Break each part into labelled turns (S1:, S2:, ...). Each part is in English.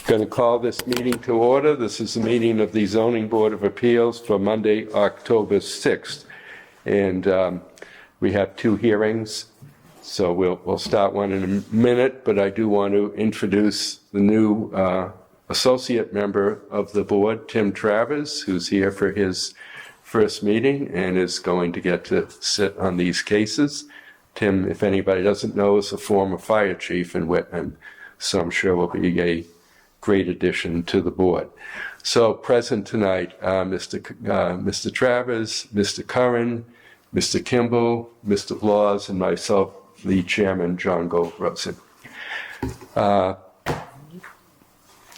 S1: Going to call this meeting to order. This is the meeting of the Zoning Board of Appeals for Monday, October 6th. And we have two hearings, so we'll start one in a minute, but I do want to introduce the new associate member of the board, Tim Travers, who's here for his first meeting and is going to get to sit on these cases. Tim, if anybody doesn't know, is a former fire chief in Whitman, so I'm sure will be a great addition to the board. So present tonight, Mr. Travers, Mr. Curran, Mr. Kimball, Mr. Blas, and myself, the chairman, John Goldrosen.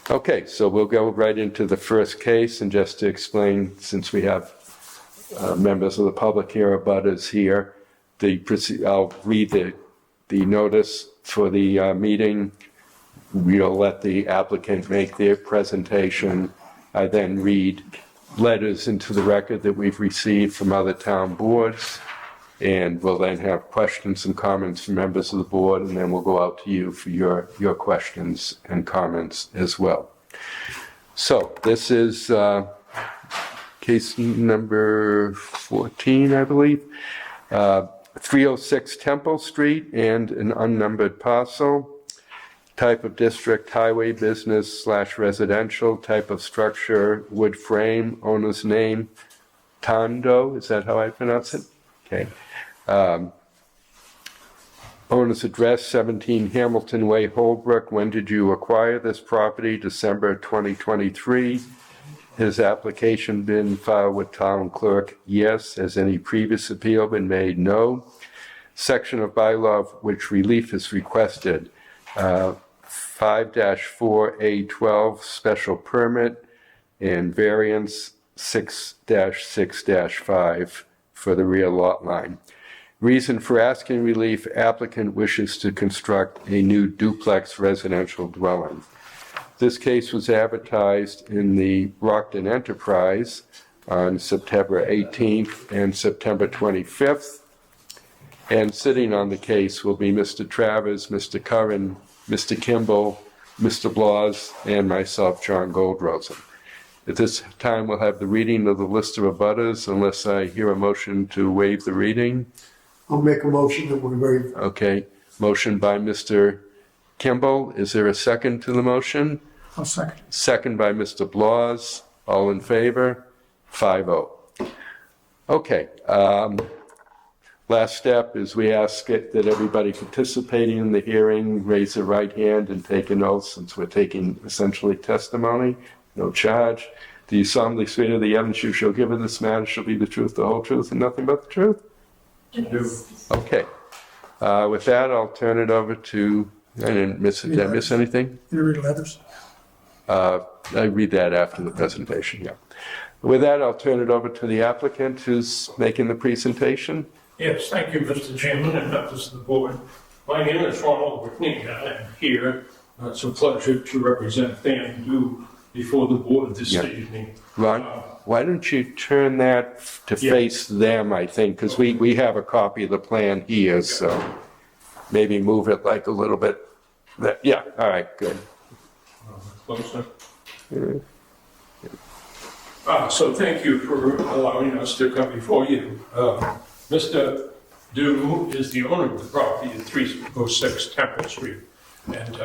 S1: Okay, so we'll go right into the first case, and just to explain, since we have members of the public here, abutters here, I'll read the notice for the meeting. We'll let the applicant make their presentation. I then read letters into the record that we've received from other town boards, and we'll then have questions and comments from members of the board, and then we'll go out to you for your questions and comments as well. So this is case number 14, I believe. 306 Temple Street and an unnumbered parcel. Type of district, highway business / residential. Type of structure, wood frame. Owner's name, Tondo. Is that how I pronounce it? Okay. Owner's address, 17 Hamilton Way, Holbrook. When did you acquire this property? December 2023. Has application been filed with town clerk? Yes. Has any previous appeal been made? No. Section of bylaw of which relief is requested. 5-4A12 special permit and variance 6-6-5 for the rear lot line. Reason for asking relief: applicant wishes to construct a new duplex residential dwelling. This case was advertised in the Brockton Enterprise on September 18th and September 25th. And sitting on the case will be Mr. Travers, Mr. Curran, Mr. Kimball, Mr. Blas, and myself, John Goldrosen. At this time, we'll have the reading of the list of abutters, unless I hear a motion to waive the reading.
S2: I'll make a motion that we waive.
S1: Okay, motion by Mr. Kimball. Is there a second to the motion?
S2: I'll second.
S1: Second by Mr. Blas. All in favor? 5-0. Okay. Last step is we ask that everybody participating in the hearing raise their right hand and take an oath, since we're taking essentially testimony, no charge. Do you solemnly swear that the evidence you shall give in this matter shall be the truth, the whole truth, and nothing but the truth?
S3: Yes.
S1: Okay. With that, I'll turn it over to, did I miss anything?
S2: You read letters?
S1: I read that after the presentation, yeah. With that, I'll turn it over to the applicant who's making the presentation.
S3: Yes, thank you, Mr. Chairman, and members of the board. My name is Ronald Whitman. I'm here. It's a pleasure to represent you before the board this evening.
S1: Ron, why don't you turn that to face them, I think, because we have a copy of the plan here, so maybe move it like a little bit. Yeah, all right, good.
S3: Closer. So thank you for allowing us to come before you. Mr. Dew is the owner of the property at 306 Temple Street, and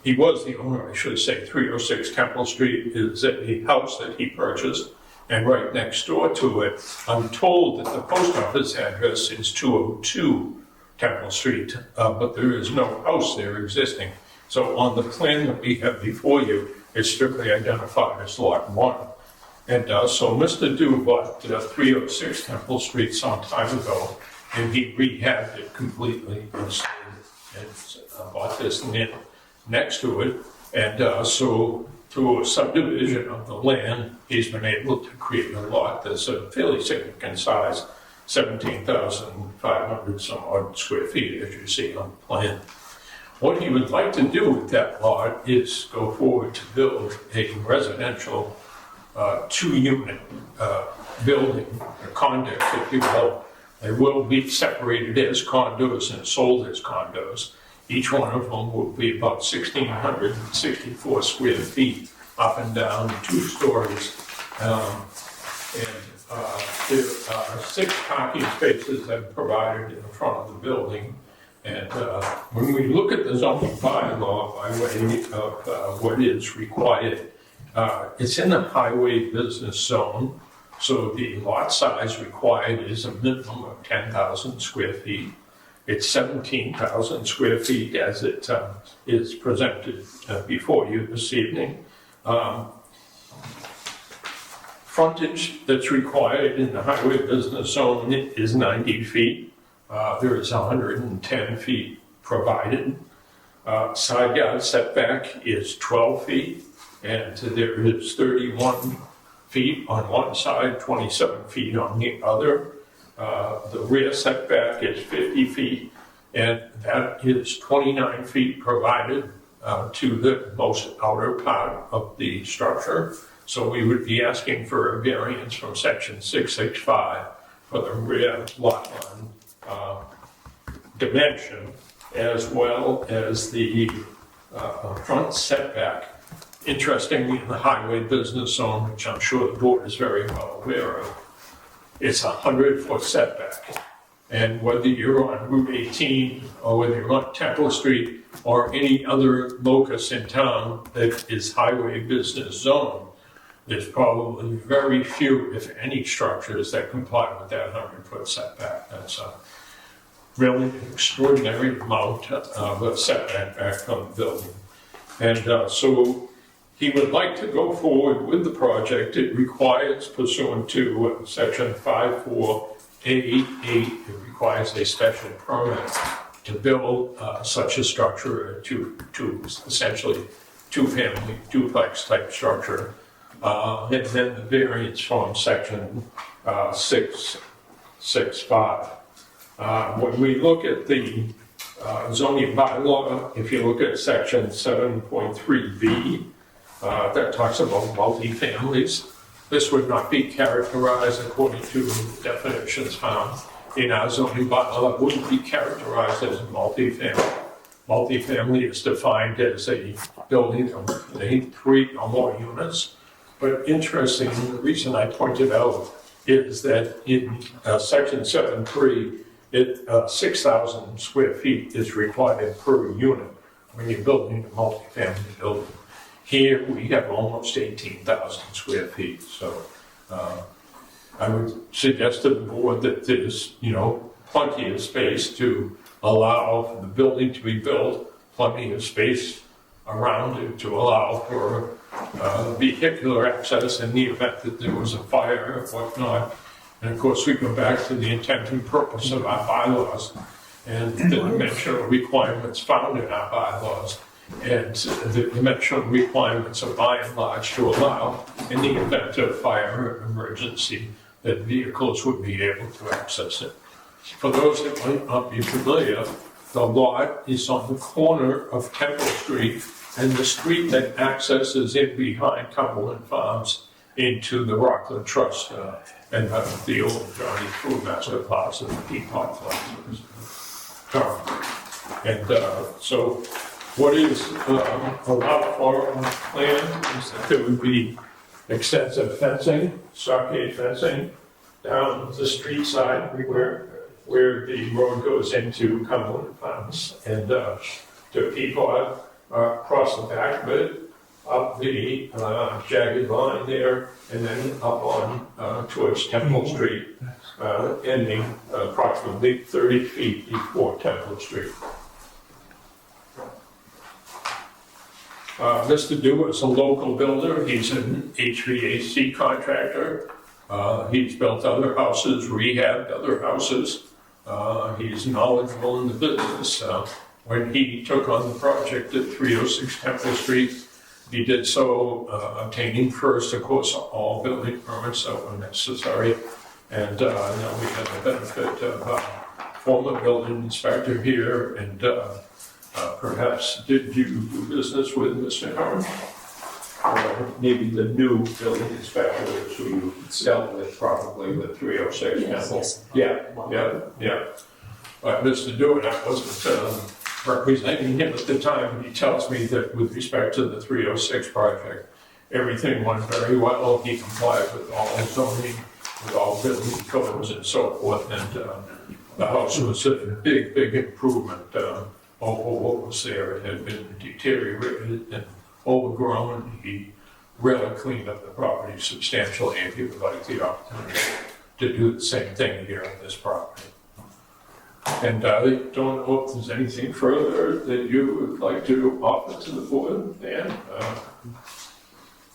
S3: he was the owner, I should say. 306 Temple Street is a house that he purchased, and right next door to it, I'm told that the post office address is 202 Temple Street, but there is no house there existing. So on the plan that we have before you, it's strictly identified as Lot 1. And so Mr. Dew bought 306 Temple Street some time ago, and he rehabbed it completely and bought this land next to it. And so through a subdivision of the land, he's been able to create a lot that's a fairly significant size, 17,500 some odd square feet, as you see on the plan. What he would like to do with that lot is go forward to build a residential 2-unit building, a condo, if you will. They will be separated as condos and sold as condos. Each one of them will be about 1,664 square feet up and down, 2 stories. There are 6 parking spaces that are provided in the front of the building. And when we look at the zoning bylaw by way of what is required, it's in the highway business zone. So the lot size required is a minimum of 10,000 square feet. It's 17,000 square feet as it is presented before you this evening. Frontage that's required in the highway business zone is 90 feet. There is 110 feet provided. Side yard setback is 12 feet, and there is 31 feet on one side, 27 feet on the other. The rear setback is 50 feet, and that is 29 feet provided to the most outer part of the structure. So we would be asking for a variance from section 665 for the rear lot line dimension, as well as the front setback. Interestingly, in the highway business zone, which I'm sure the board is very well aware of, it's 100-foot setback. And whether you're on Route 18 or whether you're on Temple Street or any other locus in town that is highway business zone, there's probably very few, if any, structures that comply with that 100-foot setback. That's a really extraordinary amount of setback back from the building. And so he would like to go forward with the project. It requires, pursuant to section 54A8, it requires a special permit to build such a structure, to essentially two-family duplex type structure. And then the variance from section 665. When we look at the zoning bylaw, if you look at section 7.3B, that talks about multifamilies. This would not be characterized according to definitions found in our zoning bylaw. It wouldn't be characterized as multifamily. Multifamily is defined as a building of 3 or more units. But interestingly, the reason I pointed out is that in section 7.3, 6,000 square feet is required per unit when you're building a multifamily building. Here we have almost 18,000 square feet. So I would suggest to the board that there's, plenty of space to allow for the building to be built, plenty of space around it to allow for vehicular access in the event that there was a fire or whatnot. And of course, we go back to the intent and purpose of our bylaws and the dimensional requirements found in our bylaws. And the dimensional requirements are by and large to allow, in the event of fire or emergency, that vehicles would be able to access it. For those that might not be familiar, the lot is on the corner of Temple Street and the street that accesses in behind Cumberland Farms into the Rockland Trust and the old Johnny Food Master Plaza, the Peapod Plaza. And so what is allowed for on the plan is that there would be extensive fencing, stockade fencing, down the street side where the road goes into Cumberland Farms, and to Peapod across the back of it, up the jagged line there, and then up on towards Temple Street, ending approximately 30 feet before Temple Street. Mr. Dew is a local builder. He's an HVAC contractor. He's built other houses, rehabbed other houses. He's knowledgeable in the business. When he took on the project at 306 Temple Street, he did so obtaining first, of course, all building permits that were necessary. And now we have the benefit of former building inspector here, and perhaps did you do business with Mr. Herman? Or maybe the new building inspector who you dealt with probably with 306 Temple.
S4: Yes.
S3: Yeah. But Mr. Dew and I wasn't representing him at the time, he tells me that with respect to the 306 project, everything went very well. He complied with all zoning, with all building codes and so forth, and the house was a big, big improvement over what was there. It had been deteriorated and overgrown. He really cleaned up the property substantially, and he would like the opportunity to do the same thing here on this property. And I don't know if there's anything further that you would like to offer to the board, Dan?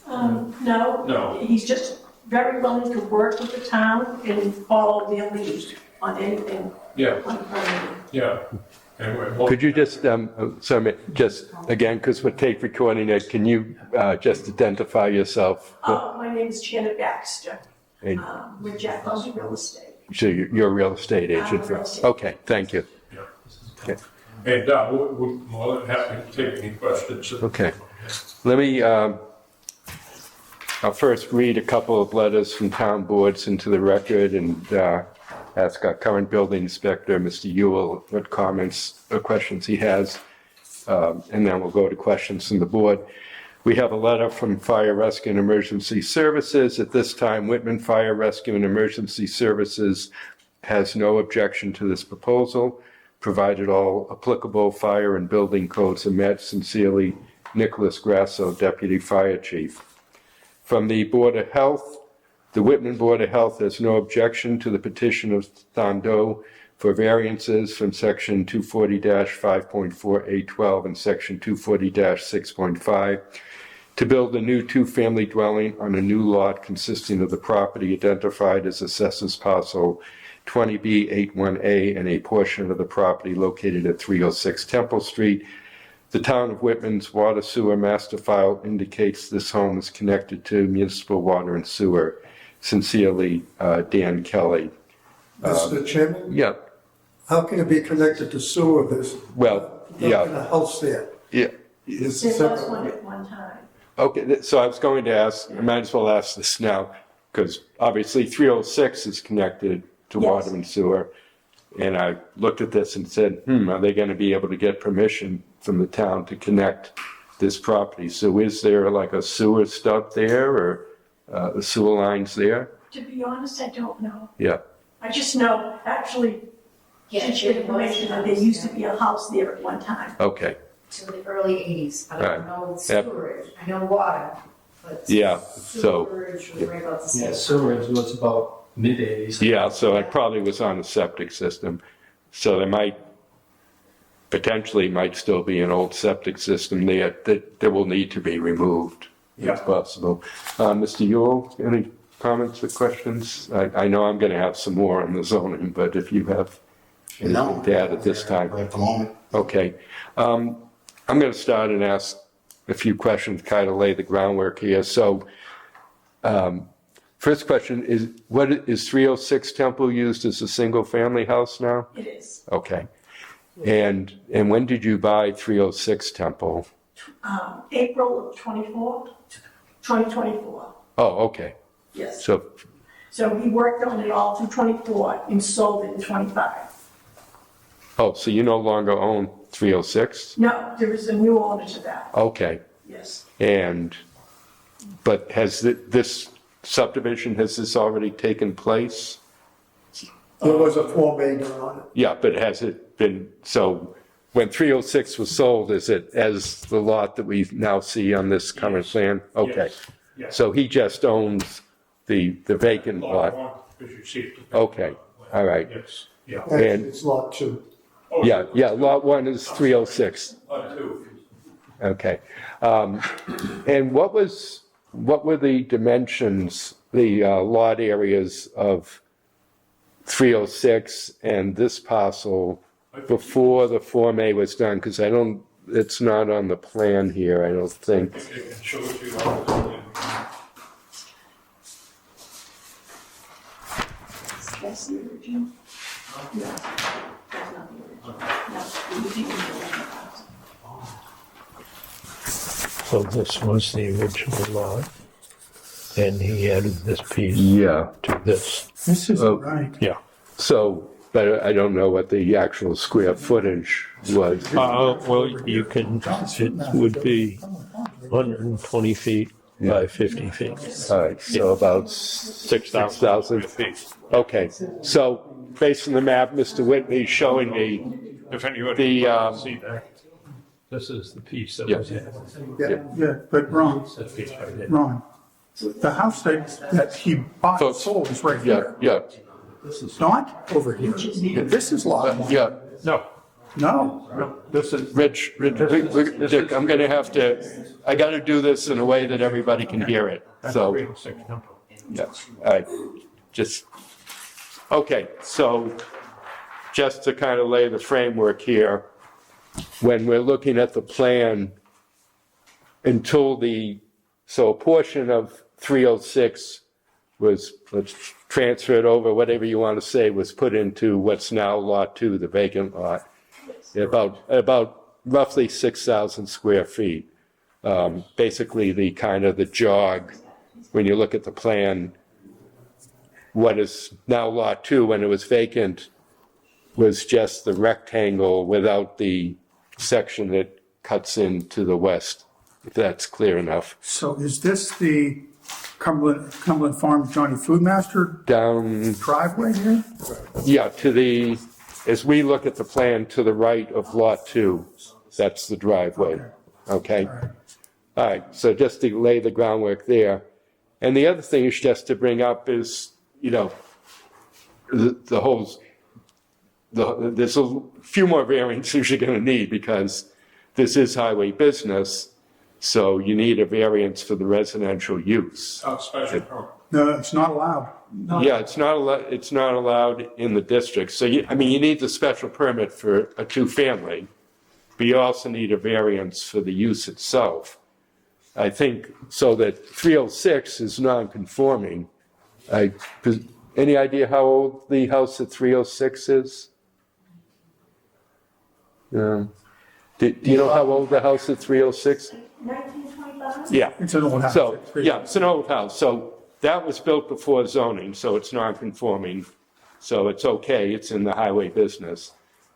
S4: No.
S3: No.
S4: He's just very willing to work with the town and follow their lead on anything.
S3: Yeah,
S4: On permitting.
S3: yeah. Anyway, well,
S1: Could you just, sorry, just again, because we're tape recording it, can you just identify yourself?
S4: My name is Janet Baxter.
S1: And
S4: With Jack's Real Estate.
S1: so you're a real estate agent?
S4: I'm a real estate
S1: Okay, thank you.
S3: yeah.
S1: Okay.
S3: And we're more than happy to take any questions.
S1: Okay. Let me, I'll first read a couple of letters from town boards into the record and ask our current building inspector, Mr. Ewell, what comments or questions he has. And then we'll go to questions from the board. We have a letter from Fire Rescue and Emergency Services. At this time, Whitman Fire Rescue and Emergency Services has no objection to this proposal, provided all applicable fire and building codes are met. Sincerely, Nicholas Grasso, Deputy Fire Chief. From the Board of Health, the Whitman Board of Health has no objection to the petition of Thondo for variances from Section 240-5.4A12 and Section 240-6.5 to build a new two-family dwelling on a new lot consisting of the property identified as Assessors Parcel 20B81A and a portion of the property located at 306 Temple Street. The town of Whitman's water sewer master file indicates this home is connected to municipal water and sewer. Sincerely, Dan Kelly.
S2: Mr. Chairman,
S1: Yeah,
S2: how can it be connected to sewer? There's
S1: well,
S2: not
S1: yeah,
S2: a house there.
S1: yeah.
S2: It's
S4: There was
S2: separate.
S4: one at one time.
S1: Okay, so I was going to ask, I might as well ask this now, because obviously 306 is connected to
S4: Yes.
S1: water and sewer. And I looked at this and said, are they going to be able to get permission from the town to connect this property? So is there like a sewer stub there or the sewer lines there?
S4: To be honest, I don't know.
S1: Yeah,
S4: I just know, actually,
S5: Yeah,
S4: just get information that there used to be a house there at one time.
S1: okay,
S5: to the early 80s. I
S1: Right.
S5: don't know
S1: Yep.
S5: sewerage. I know water, but
S1: Yeah, so-
S5: sewerage was right about the same.
S6: Yeah, sewerage was about mid-80s.
S1: yeah, so it probably was on a septic system. So there potentially might still be an old septic system there that will need to be removed, if possible. Mr. Ewell, any comments or questions? I know I'm going to have some more on the zoning, but if you have anything to add at this time.
S7: At the moment.
S1: Okay. I'm going to start and ask a few questions, kind of lay the groundwork here. So, first question is, what is 306 Temple used as a single-family house now?
S4: It is.
S1: Okay. And when did you buy 306 Temple?
S4: April of 2024.
S1: Oh, okay.
S4: Yes.
S1: So,
S4: So he worked on it all through 24 and sold it in 25.
S1: so you no longer own 306?
S4: No, there is a new owner to that.
S1: Okay.
S4: Yes.
S1: But has this subdivision, has this already taken place?
S2: There was a Form A done on it.
S1: Yeah, but has it been, so when 306 was sold, is it as the lot that we now see on this current plan? Okay.
S3: Yes.
S1: So he just owns the vacant
S3: Lot
S1: lot?
S3: one, as you see it.
S1: Okay, all right.
S3: Yes, yeah.
S2: Actually,
S1: And-
S2: it's lot 2.
S3: Oh,
S1: Yeah, lot one is 306.
S3: Lot two.
S1: Okay. And what were the dimensions, the lot areas of 306 and this parcel before the Form A was done? Because it's not on the plan here, I don't think.
S3: It shows you all.
S4: That's the original. No, that's not the original. No, the original is the house.
S8: So this was the original lot, and he added this piece
S1: Yeah.
S8: to this.
S2: This is
S1: Oh.
S2: right.
S8: Yeah.
S1: So, but I don't know what the actual square footage was.
S8: Well, you can, it would be 120 feet by 50 feet.
S1: All right, so about
S8: 6,000
S1: feet. Okay, so based on the map Mr. Whitney's showing me,
S3: If anybody
S1: The,
S3: would like
S1: um,
S3: to see that.
S8: This is the piece that
S1: Yeah.
S8: was in.
S2: Yeah, but Ron,
S8: That piece right there.
S2: Ron, the house that he bought and
S1: Folks,
S2: sold is right
S1: yeah,
S2: here.
S1: yeah,
S2: Not over here. This is lot one.
S1: yeah.
S3: No,
S2: No,
S3: this is,
S1: Rich, Dick, I'm gonna have to, I gotta do this in a way that everybody can hear it, so,
S3: 306 Temple.
S1: yeah, all right, just, okay, so just to kind of lay the framework here, when we're looking at the plan, so a portion of 306 was, let's transfer it over, whatever you want to say, was put into what's now Lot 2, the vacant lot. About roughly 6,000 square feet. Basically the kind of the jog, when you look at the plan, what is now Lot 2, when it was vacant, was just the rectangle without the section that cuts into the west, if that's clear enough.
S2: so is this the Cumberland Farms Johnny Foodmaster
S1: Down,
S2: driveway here?
S1: yeah, as we look at the plan to the right of Lot 2, that's the driveway, okay? All right, so just to lay the groundwork there. And the other thing is just to bring up is, there's a few more variances you're gonna need because this is highway business, so you need a variance for the residential use.
S3: Special permit.
S2: No, it's not allowed.
S1: Yeah, it's not allowed in the district. So you need the special permit for a two-family, but you also need a variance for the use itself. I think, so that 306 is non-conforming. Any idea how old the house at 306 is? Do you know how old the house at 306?
S4: 1925?
S1: Yeah.
S2: It's an old house.
S1: So, yeah, it's an old house. So that was built before zoning, so it's non-conforming. So it's okay, it's in the highway business.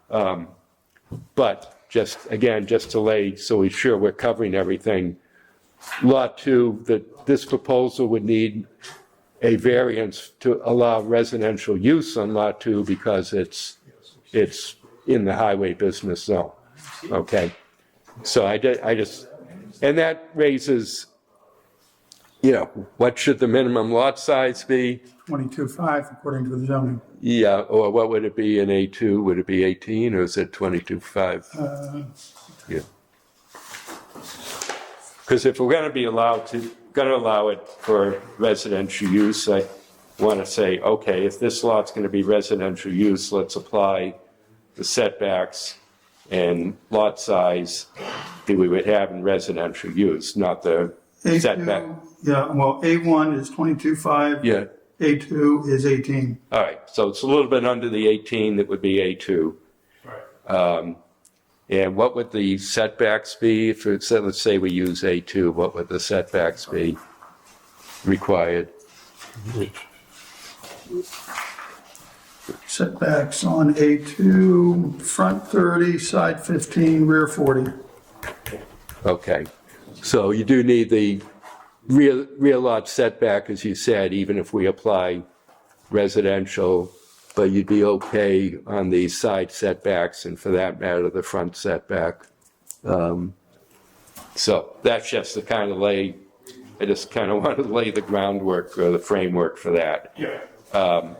S1: But just, again, just to lay, so we're sure we're covering everything. Lot 2, this proposal would need a variance to allow residential use on Lot 2 because it's in the highway business zone. Okay? So I just, and that raises, what should the minimum lot size be?
S2: 22.5 according to the zoning.
S1: Yeah, or what would it be in A2? Would it be 18 or is it 22.5? Yeah. Because if we're going to allow it for residential use, I want to say, okay, if this lot's going to be residential use, let's apply the setbacks and lot size that we would have in residential use, not the setback.
S2: Yeah, well, A1 is 22.5.
S1: Yeah,
S2: A2 is 18.
S1: all right, so it's a little bit under the 18 that would be A2.
S3: Right.
S1: And what would the setbacks be? If it's, let's say we use A2, what would the setbacks be required?
S2: Setbacks on A2, front 30, side 15, rear 40.
S1: Okay, so you do need the rear lot setback, as you said, even if we apply residential, but you'd be okay on the side setbacks and for that matter, the front setback. So that's just the kind of I just kind of want to lay the groundwork or the framework for that.
S3: Yeah.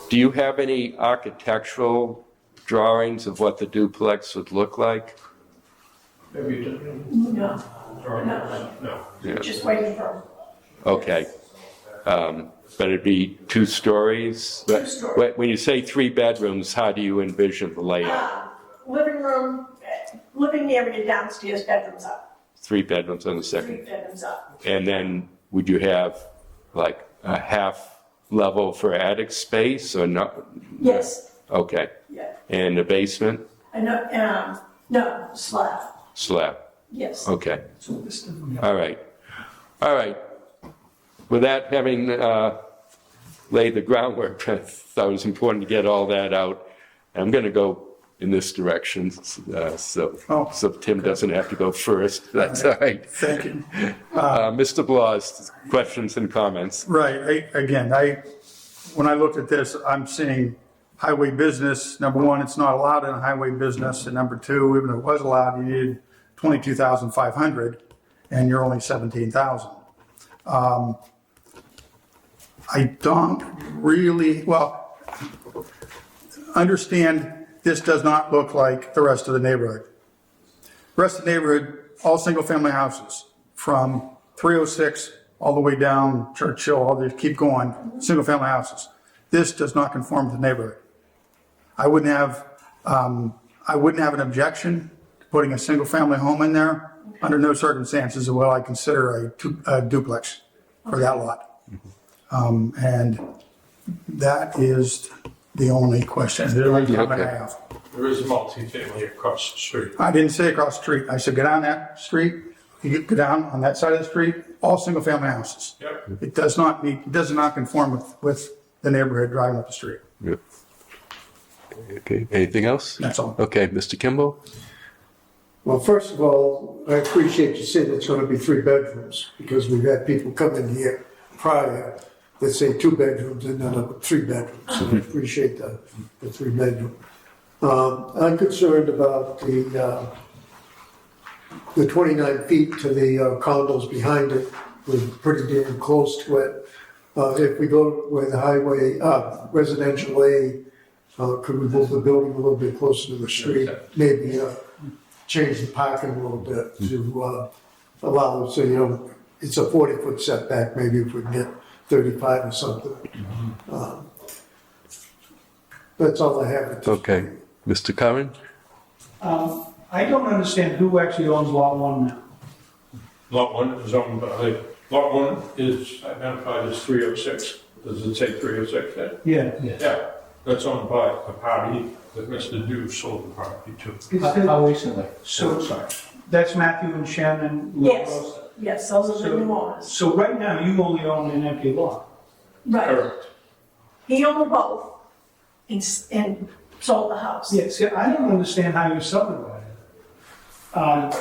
S1: Do you have any architectural drawings of what the duplex would look like?
S3: Maybe you didn't.
S4: No,
S3: No.
S1: Yeah.
S4: just waiting for
S1: Okay. But it'd be 2 stories?
S4: stories.
S1: When you say 3 bedrooms, how do you envision the layout?
S4: living room, living area downstairs, bedrooms up,
S1: 3 bedrooms on the
S4: 3
S1: second?
S4: bedrooms up.
S1: And then would you have like a half level for attic space or not?
S4: Yes,
S1: Okay.
S4: yeah.
S1: And a basement?
S4: I know, no,
S1: Slab?
S4: yes.
S1: Okay. All right. All right. With that having lay the groundwork. I thought it was important to get all that out. I'm going to go in this direction, so Tim doesn't have to go first. That's all right.
S2: Thank you.
S1: Mr. Blas, questions and comments?
S2: Right, when I looked at this, I'm seeing highway business. Number one, it's not allowed in a highway business, and number two, even if it was allowed, you needed 22,500, and you're only 17,000. I don't really, understand this does not look like the rest of the neighborhood. The rest of the neighborhood, all single-family houses, from 306 all the way down Churchill, all these keep going, single-family houses. This does not conform to the neighborhood. I wouldn't have an objection to putting a single-family home in there. Under no circumstances will I consider a duplex for that lot. And that is the only question, the only comment I have.
S3: There is a multifamily across the street.
S2: I didn't say across the street. I said go down that street, you go down on that side of the street, all single-family houses.
S3: Yep.
S2: It does not conform with the neighborhood driving up the street.
S1: Yep. Okay, anything else?
S2: That's all.
S1: Okay, Mr. Kimball?
S7: Well, first of all, I appreciate you saying it's gonna be 3 bedrooms, because we've had people come in here prior that say 2 bedrooms and then 3 bedrooms, so I appreciate the 3 bedroom. I'm concerned about the 29 feet to the condos behind it. We're pretty damn close to it. If we go with the highway, residential A, could we move the building a little bit closer to the street? Maybe change the parking a little bit to allow, so it's a 40-foot setback, maybe if we can get 35 or something. That's all I have.
S1: Okay. Mr. Curran?
S9: I don't understand who actually owns Lot 1 now.
S3: Lot 1 is owned by, Lot 1 is identified as 306. Does it say 306 there?
S9: Yeah.
S3: Yeah, that's owned by a party that Mr. Dew sold the property to.
S6: How recently?
S9: So,
S3: Sorry.
S9: that's Matthew and Shannon.
S4: Yes, yes, those are the new owners.
S9: So right now, you only own an empty lot.
S4: Right.
S3: Correct.
S4: He owned both and sold the house.
S9: Yeah, see, I don't understand how you subdivide it.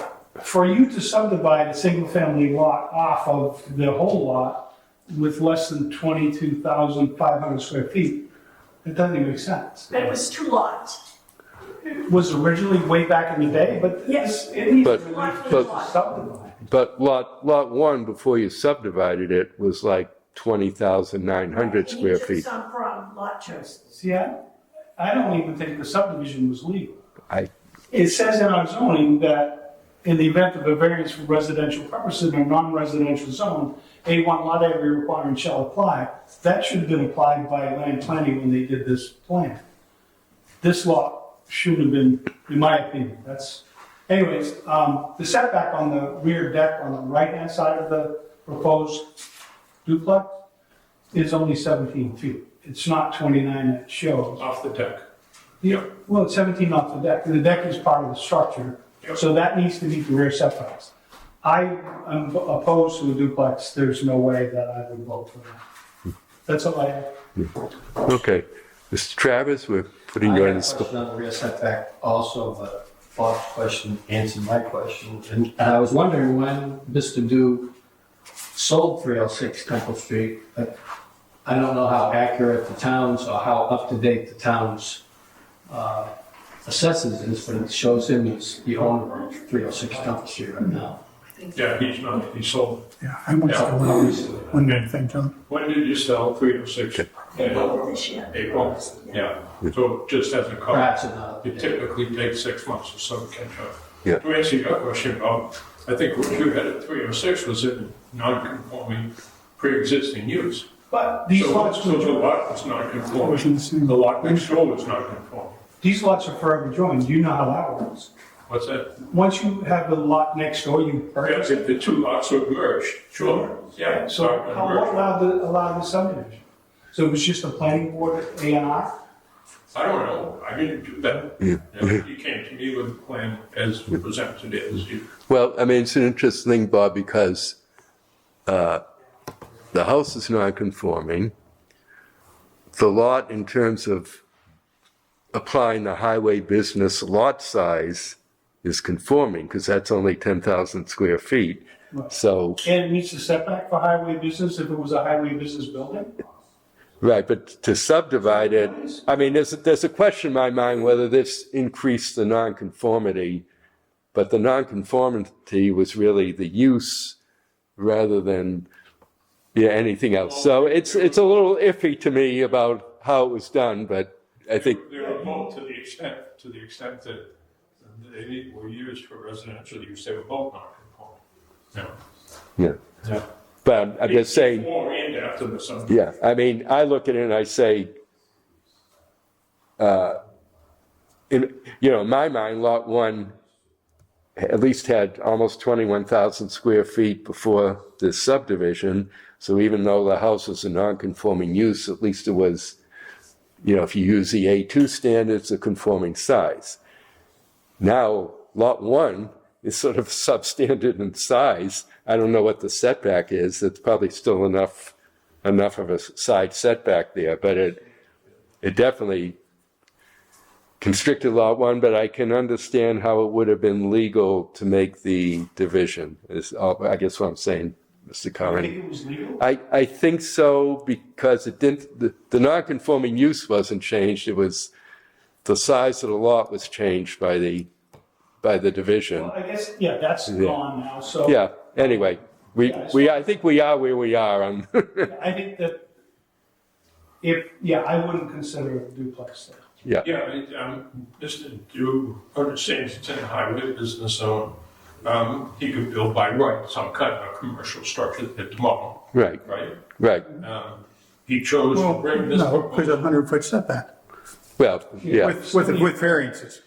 S9: For you to subdivide a single-family lot off of the whole lot with less than 22,500 square feet, it doesn't even make sense.
S4: It was 2 lots.
S9: It was originally way back in the day, but
S4: Yes.
S9: it needs
S1: But-
S9: to be
S1: but-
S9: subdivided.
S1: But lot 1, before you subdivided it, was like 20,900 square
S4: And he
S1: feet.
S4: took some from Lot 2.
S9: See, I don't even think the subdivision was legal.
S1: I
S9: It says in our zoning that in the event of a variance for residential purposes in a non-residential zone, A1 lot area requirement shall apply. That should have been applied by land planning when they did this plan. This lot should have been, in my opinion, anyways, the setback on the rear deck on the right-hand side of the proposed duplex is only 17 feet. It's not 29 that shows.
S3: Off the deck.
S9: Yeah, well, it's 17 off the deck. The deck is part of the structure, so that needs to meet the rear setbacks. I am opposed to a duplex. There's no way that I would vote for that. That's all I have.
S1: Okay. Mr. Travers, we're putting you on the spot.
S6: I have a question on the rear setback also, but Bob's question answered my question. And I was wondering when Mr. Dew sold 306 Temple Street, I don't know how accurate the town's or how up-to-date the town's assessors is, but it shows him as the owner of 306 Temple Street right now.
S3: Yeah, he's not, he sold.
S2: Yeah, I went to one good thing, John.
S3: When did you sell 306?
S4: April this year.
S3: April, yeah. So just as a comment,
S6: Perhaps not.
S3: it typically takes 6 months or so to catch up.
S1: Yeah.
S3: To answer your question, Bob, I think what you had at 306 was a non-conforming pre-existing use.
S9: But these lots,
S3: So the lot was not conforming. The lot next door was not conforming.
S9: these lots are forever joined. You know how that works.
S3: What's that?
S9: Once you have the lot next door, you purchase
S3: If
S9: it.
S3: the 2 lots were merged, sure, yeah.
S9: So what allowed the subdivision? So it was just a planning board A&R?
S3: I don't know, I didn't do that. You came to me with a plan as presented as you.
S1: Well, I mean, it's an interesting thing, Bob, because the house is non-conforming. the lot in terms of applying the highway business lot size is conforming, because that's only 10,000 square feet. So,
S9: And it meets the setback for highway business if it was a highway business building?
S1: right, but to subdivide it, I mean, there's a question in my mind whether this increased the nonconformity, but the nonconformity was really the use rather than anything else. So it's a little iffy to me about how it was done, but I think,
S3: They were both to the extent that they were used for residential use, they were both non-conforming. Yeah.
S1: yeah. But I'm just saying,
S3: Before and after the subdivision.
S1: yeah, I mean, I look at it and I say, in my mind, Lot 1 at least had almost 21,000 square feet before this subdivision. So even though the house is a non-conforming use, at least it was, if you use the A2 standards, a conforming size. Now, Lot 1 is sort of substandard in size. I don't know what the setback is. It's probably still enough of a side setback there, but it definitely constricted Lot 1, but I can understand how it would have been legal to make the division, is I guess what I'm saying, Mr.
S9: I
S1: Curran.
S9: think it was legal.
S1: I think so, because it didn't, the non-conforming use wasn't changed. It was, the size of the lot was changed by the division.
S9: Well, I guess, yeah, that's gone now, so.
S1: Yeah, anyway, I think we are where we are on,
S9: I think that I wouldn't consider it a duplex there.
S1: yeah.
S3: Yeah, just to understand, it's in a highway business zone. He could build by right some kind of a commercial structure at the moment,
S1: Right,
S3: right?
S1: right.
S3: He chose to
S2: Well,
S3: bring this
S2: no, because
S3: proposal.
S2: 100-foot setback
S1: Well, yeah,
S2: with variances.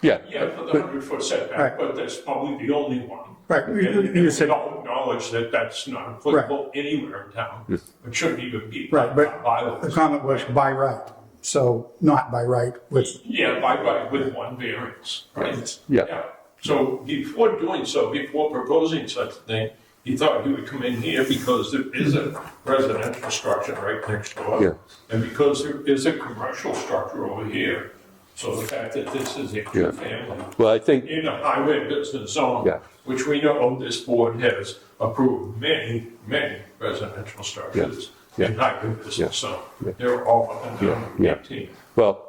S1: yeah.
S3: Yeah, for the 100-foot setback,
S2: Right.
S3: but that's probably the only one.
S2: Right,
S3: And
S2: you
S3: we
S2: said,
S3: all acknowledge that that's not applicable anywhere in town. It shouldn't even be
S2: right, but
S3: by
S2: the
S3: bylaws.
S2: comment was by right, so not by right with,
S3: Yeah, by right with one variance, right?
S1: Yeah.
S3: So before doing so, before proposing such a thing, he thought he would come in here because there is a residential structure right next door.
S1: Yeah.
S3: And because there is a commercial structure over here. So the fact that this is a two-family
S1: Well, I think,
S3: in a highway business zone,
S1: Yeah.
S3: which we know this board has approved many, many residential structures
S1: Yeah.
S3: in highway business
S1: Yeah.
S3: zone.
S1: Yeah.
S3: They're all up and down
S1: Yeah.
S3: 18.
S1: well,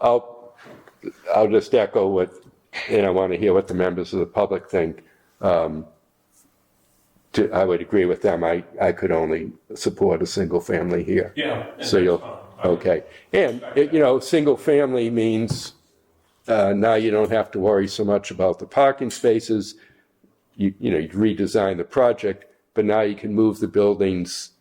S1: I'll just echo what, and I want to hear what the members of the public think. I would agree with them. I could only support a single family here.
S3: Yeah. and
S1: So you'll,
S3: that's fine.
S1: okay. And, single family means now you don't have to worry so much about the parking spaces. You redesign the project, but now you can move the buildings,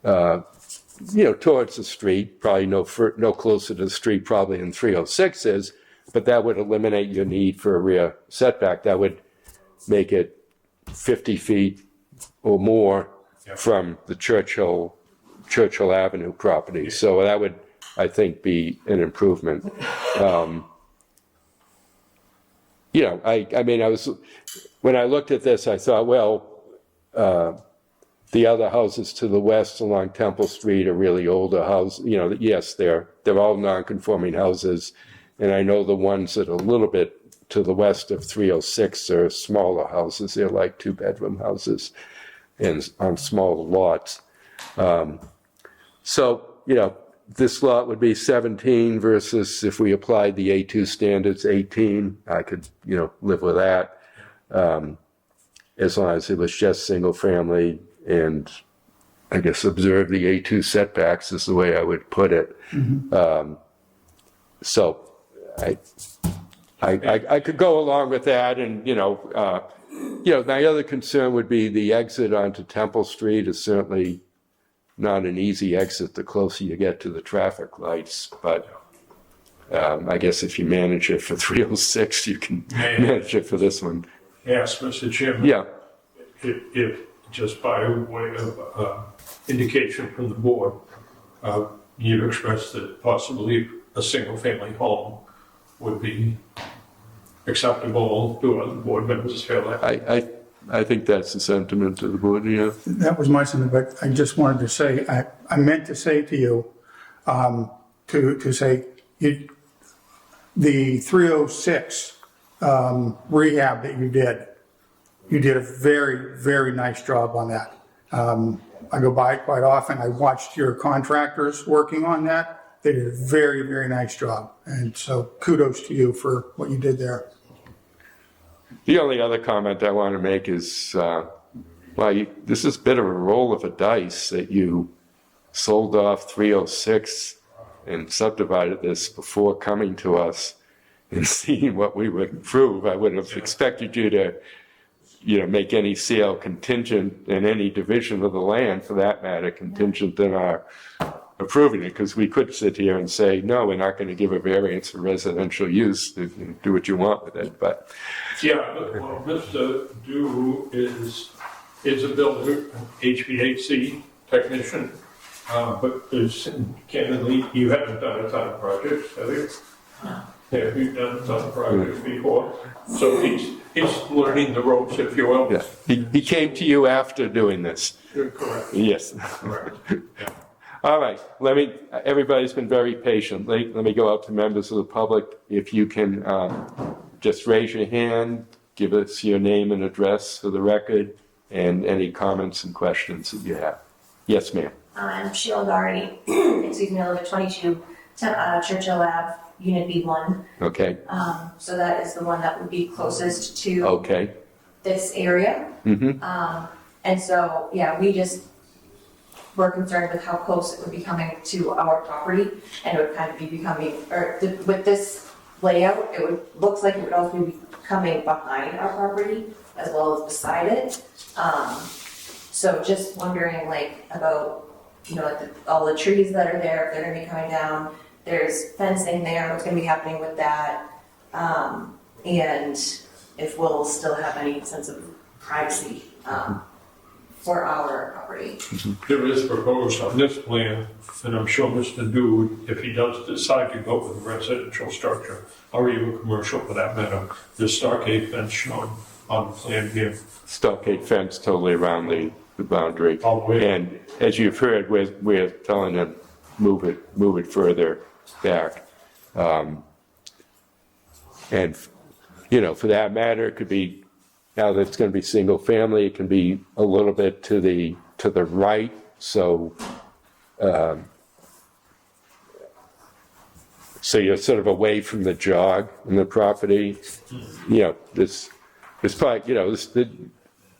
S1: towards the street, probably no closer to the street probably than 306 is, but that would eliminate your need for a rear setback. That would make it 50 feet or more from the Churchill Avenue property. So that would, I think, be an improvement. When I looked at this, I thought, well, the other houses to the west along Temple Street are really older houses. Yes, they're all non-conforming houses. And I know the ones that are a little bit to the west of 306 are smaller houses. They're like 2-bedroom houses and on smaller lots. This lot would be 17 versus if we applied the A2 standards, 18. I could, live with that. As long as it was just single family and I guess observe the A2 setbacks is the way I would put it. So I could go along with that and, my other concern would be the exit onto Temple Street is certainly not an easy exit the closer you get to the traffic lights, but I guess if you manage it for 306, you can manage it for this one.
S3: Yes, Mr. Chairman.
S1: Yeah,
S3: If just by way of indication from the board, you've expressed that possibly a single-family home would be acceptable to other board members, feel that?
S1: I think that's the sentiment of the board, yeah.
S2: that was my sentiment, but I just wanted to say, I meant to say to you, to say, the 306 rehab that you did a very, very nice job on that. I go by it quite often. I watched your contractors working on that. They did a very, very nice job. And so kudos to you for what you did there.
S1: The only other comment I want to make is, this is a bit of a roll of a dice that you sold off 306 and subdivided this before coming to us and seeing what we would approve. I would have expected you to, make any sale contingent in any division of the land, for that matter, contingent in our approving it, because we could sit here and say, no, we're not going to give a variance for residential use, do what you want with it, but.
S3: Yeah, well, Mr. Dew is a builder, an HVAC technician, but candidly, you haven't done a ton of projects, have you?
S4: No.
S3: Have you done a ton of projects before? So he's learning the ropes, if you will.
S1: Yeah, he came to you after doing this.
S3: You're correct.
S1: Yes.
S3: Correct. Yeah.
S1: All right, everybody's been very patient. Let me go out to members of the public. If you can just raise your hand, give us your name and address for the record, and any comments and questions that you have. Yes, ma'am.
S10: I'm Sheila Gardy, excuse me, I live at 22 Churchill Ave, Unit B1.
S1: Okay,
S10: So that is the one that would be closest to
S1: okay.
S10: this area.
S1: Mm-hmm.
S10: And so, we're concerned with how close it would be coming to our property, and it would kind of be becoming, with this layout, looks like it would also be coming behind our property as well as beside it. So just wondering about, all the trees that are there, if they're gonna be coming down, there's fencing there, what's gonna be happening with that? And if we'll still have any sense of privacy, for our property.
S3: There is proposed on this plan, and I'm sure Mr. Dew, if he does decide to go with a residential structure, or even commercial for that matter, the stockade fence shown on the plan here.
S1: Stockade fence totally around the boundary.
S3: All the way.
S1: And as you've heard, we're telling them, move it further back. And, for that matter, it could be, now that it's going to be single family, it can be a little bit to the right, so you're sort of away from the jog in the property. This probably,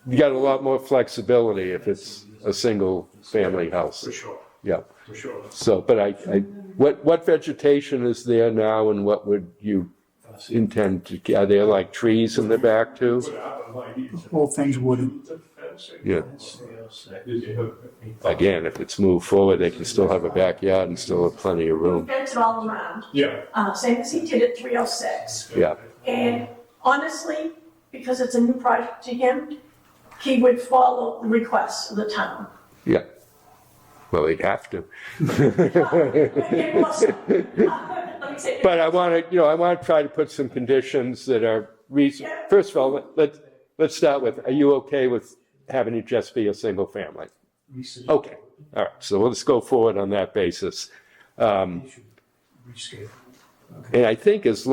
S1: you got a lot more flexibility if it's a single family house.
S3: For sure,
S1: Yeah.
S3: for sure.
S1: So, but what vegetation is there now, and what would you intend to, are there like trees in the back too?
S2: Whole thing's wooden.
S1: Yeah. Again, if it's moved forward, they can still have a backyard and still have plenty of room.
S4: Fence it all around,
S3: Yeah,
S4: same as he did at 306.
S1: Yeah.
S4: And honestly, because it's a new project to him, he would follow the requests of the town.
S1: Yeah. Well, he'd have to.
S4: It was- let me say-
S1: But I want to try to put some conditions that are reasonable. First of all, let's start with, are you okay with having it just be a single family? Okay, all right, so let's go forward on that basis. And I think if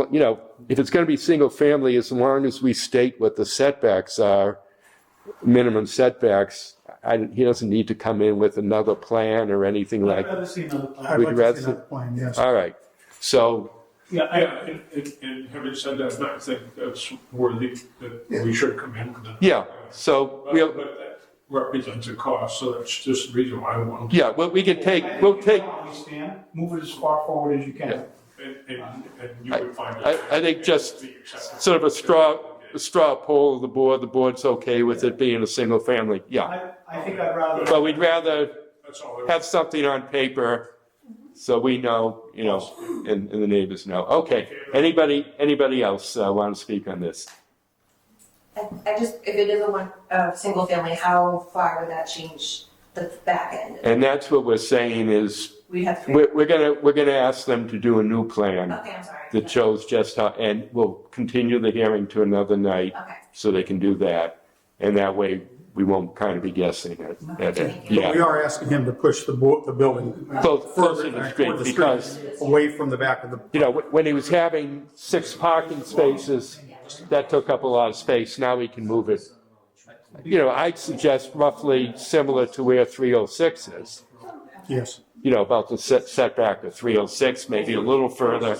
S1: it's going to be single family, as long as we state what the setbacks are, minimum setbacks, he doesn't need to come in with another plan or anything like.
S9: I'd rather see another plan.
S2: I'd
S1: Would
S2: like
S1: you
S2: to
S1: rather
S2: see
S1: see-
S2: that plan, yes.
S1: All right, so,
S9: Yeah,
S3: and having said that, I think that's worthy, that we should come in with it.
S1: yeah, so
S3: But
S1: we'll,
S3: that represents a cost, so that's just the reason why I want to.
S1: yeah, well, we can take, we'll take,
S9: move it as far forward as you can.
S3: And you would find.
S1: I think just sort of a straw poll of the board's okay with it being a single family, yeah.
S9: I think I'd rather.
S1: But we'd rather
S3: That's all.
S1: have something on paper so we know, and the neighbors know. Okay, anybody else want to speak on this?
S10: I just, if it is single family, how far would that change the back end?
S1: And that's what we're saying is,
S10: We'd have to.
S1: we're gonna ask them to do a new plan
S10: Okay, I'm sorry.
S1: that shows just how, and we'll continue the hearing to another night
S10: Okay.
S1: so they can do that. And that way, we won't kind of be guessing at it.
S2: But we
S1: Yeah,
S2: are asking him to push the building
S1: closer to the street
S2: toward the
S1: because,
S2: away from the back of the.
S1: you know, when he was having 6 parking spaces, that took up a lot of space. Now he can move it. You know, I'd suggest roughly similar to where 306 is.
S2: Yes.
S1: You know, about the setback of 306, maybe a little further.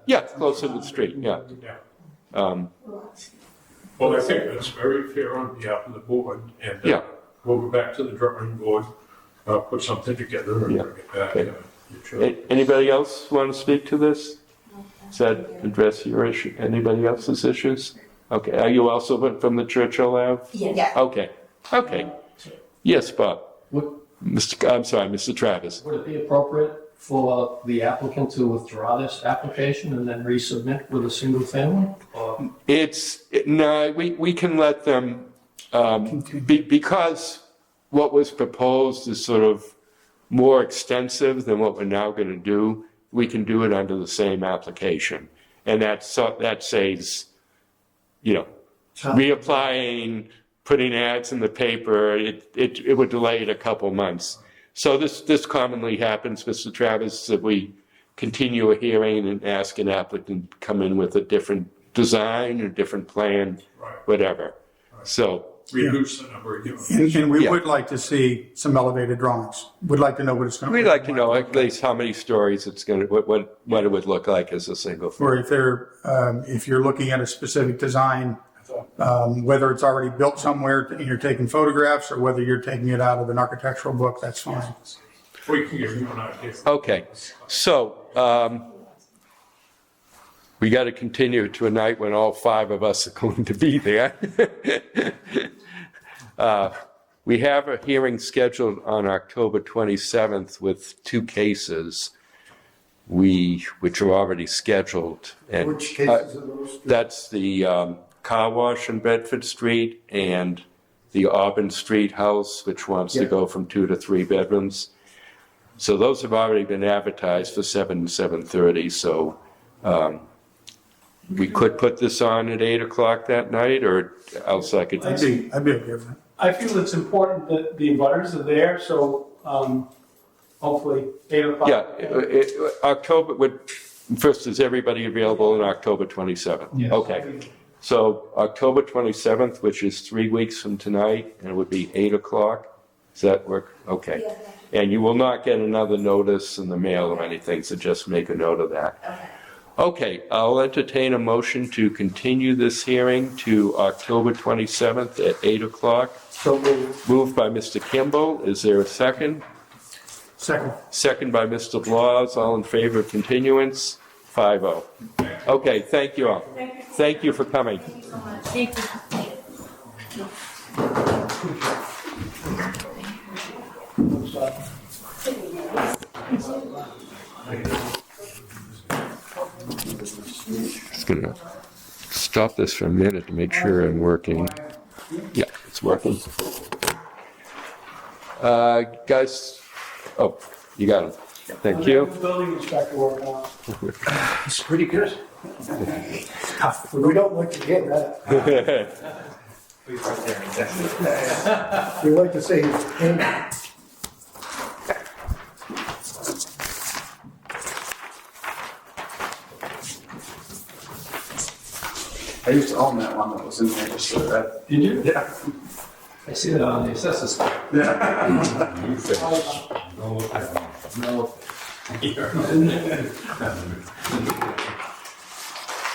S1: Yeah, closer to the street, yeah.
S3: Yeah. Well, I think that's very fair on behalf of the board, and
S1: Yeah.
S3: we'll go back to the drawing board, put something together and
S1: Yeah.
S3: bring it back.
S1: Okay.
S3: Sure.
S1: Anybody else want to speak to this? Does that address your issue, anybody else's issues? Okay, are you also from the Churchill Ave?
S10: Yeah.
S1: Okay, okay. Yes, Bob.
S6: Would,
S1: I'm sorry, Mr. Travis.
S6: would it be appropriate for the applicant to withdraw this application and then resubmit with a single family? Or
S1: No, we can let them, because what was proposed is sort of more extensive than what we're now going to do, we can do it under the same application. And that saves, you know, reapplying, putting ads in the paper, it would delay it a couple months. So this commonly happens, Mr. Travis, that we continue a hearing and ask an applicant to come in with a different design, a different plan,
S3: Right.
S1: whatever. So,
S3: Reduce the number of units.
S2: And we
S1: Yeah.
S2: would like to see some elevated drawings. We'd like to know what it's going to.
S1: we'd like to know at least how many stories it's going to, what it would look like as a single family.
S2: Or if you're looking at a specific design, whether it's already built somewhere and you're taking photographs, or whether you're taking it out of an architectural book, that's fine.
S3: We can give you an idea.
S1: Okay, so, we got to continue to a night when all 5 of us are going to be there. We have a hearing scheduled on October 27th with 2 cases, which are already scheduled. And,
S7: Which cases are those?
S1: that's the car wash in Bedford Street and the Auburn Street house, which wants to
S7: Yeah.
S1: go from 2 to 3 bedrooms. So those have already been advertised for 7 to 7:30, so we could put this on at 8 o'clock that night, or else I could.
S2: I'd be okay with it.
S9: I feel it's important that the abutters are there, so, hopefully 8 o'clock.
S1: Yeah, October, first, is everybody available on October 27th?
S9: Yes.
S1: Okay, so October 27th, which is 3 weeks from tonight, and it would be 8 o'clock? Does that work? Okay. And you will not get another notice in the mail or anything, so just make a note of that. Okay, I'll entertain a motion to continue this hearing to October 27th at 8 o'clock.
S7: So moved.
S1: Moved by Mr. Kimball. Is there a second?
S2: Second.
S1: Second by Mr. Blas. All in favor of continuance? 5-0. Okay, thank you all. Thank you for coming.
S10: Thank you.
S1: Just gonna stop this for a minute to make sure I'm working. Yeah, it's working. Guys, oh, you got it. Thank you.
S9: Building inspector work on it.
S7: It's pretty good. We don't like to get that. We like to say, "Hey,
S11: I used to own that one that was in there, just so that.
S6: Did you?
S11: Yeah.
S6: I see that on the assessors. No.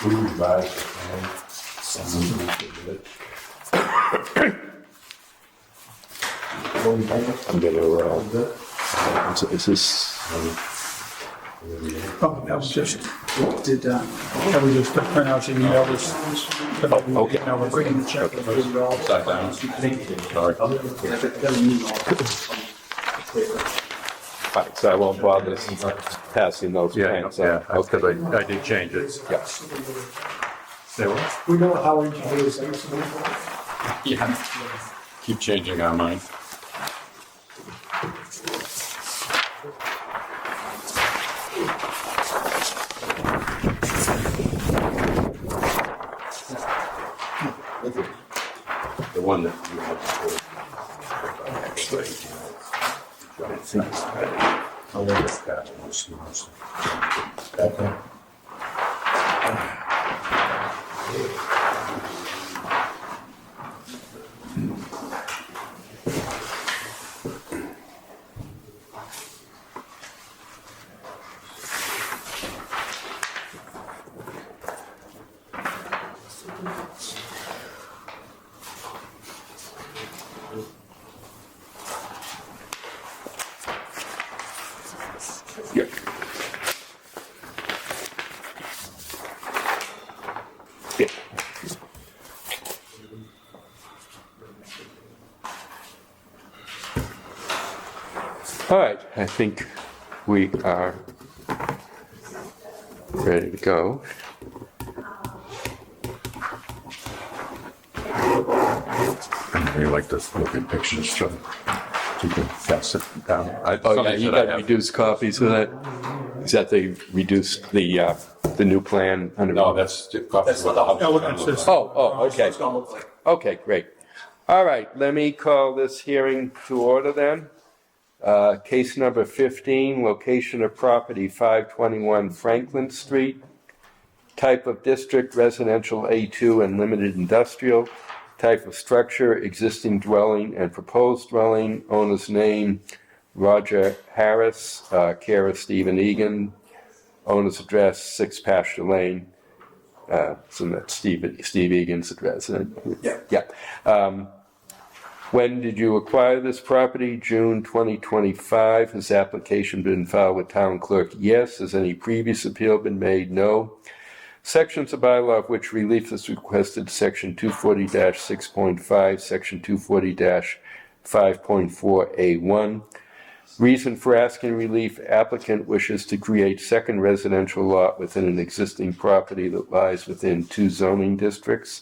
S11: We revised it, and someone did it.
S1: I'm gonna, is this,
S2: Oh, that was just, that was just the printout you emailed us.
S1: okay.
S2: Now we're bringing the check.
S11: Sat down. Sorry.
S1: Fine, so I won't bother passing those plans out. Okay.
S11: because I did change it.
S1: Yeah.
S11: Say what?
S7: we know how engineers are."
S11: Yeah. Keep changing our mind. one that you had before.
S1: Actually, I think
S11: Oh, there's that. Okay.
S1: yeah. Yeah. All right, I think we are ready to go.
S11: I really like this looking pictures, so you can pass it down.
S1: Oh, yeah, you got reduced copies of that? Is that they reduced the new plan?
S11: No, that's the copies of the house.
S2: Elements is-
S1: Okay. Okay, great. All right, let me call this hearing to order then. Case number 15, location of property 521 Franklin Street. Type of district, residential A2 and limited industrial. Type of structure, existing dwelling and proposed dwelling. Owner's name, Roger Harris, care of Stephen Egan. Owner's address, 6 Pasture Lane. So that's Steve Egan's address.
S2: Yeah.
S1: Yeah. When did you acquire this property? June 2025. Has application been filed with town clerk? Yes. Has any previous appeal been made? No. Sections of bylaw of which relief is requested, section 240-6.5, section 240-5.4A1. Reason for asking relief, applicant wishes to create second residential lot within an existing property that lies within 2 zoning districts.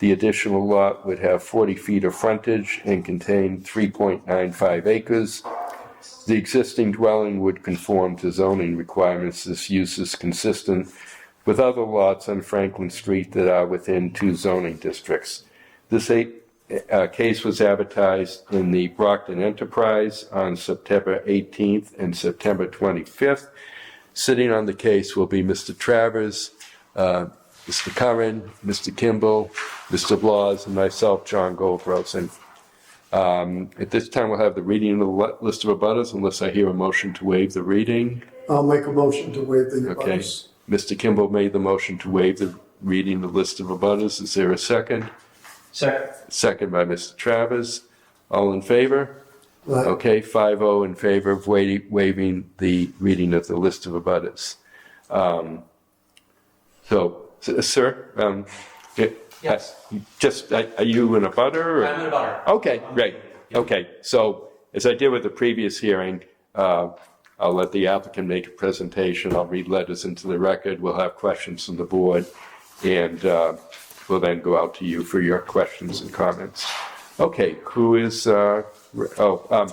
S1: The additional lot would have 40 feet of frontage and contain 3.95 acres. The existing dwelling would conform to zoning requirements. This use is consistent with other lots on Franklin Street that are within 2 zoning districts. This case was advertised in the Brockton Enterprise on September 18th and September 25th. Sitting on the case will be Mr. Travers, Mr. Curran, Mr. Kimball, Mr. Blas, and myself, John Goldrosen. At this time, we'll have the reading of the list of abutters unless I hear a motion to waive the reading.
S7: I'll make a motion to waive the
S1: Okay.
S7: abutters.
S1: Mr. Kimball made the motion to waive the reading the list of abutters. Is there a second?
S6: Second.
S1: Second by Mr. Travers. All in favor?
S7: Right.
S1: Okay, 5-0 in favor of waiving the reading of the list of abutters. Sir,
S12: Yes.
S1: Just, are you in a butter?
S12: I'm in a butter.
S1: Okay, great. Okay, so as I did with the previous hearing, I'll let the applicant make a presentation. I'll read letters into the record. We'll have questions from the board, and we'll then go out to you for your questions and comments. Okay, who is, I'm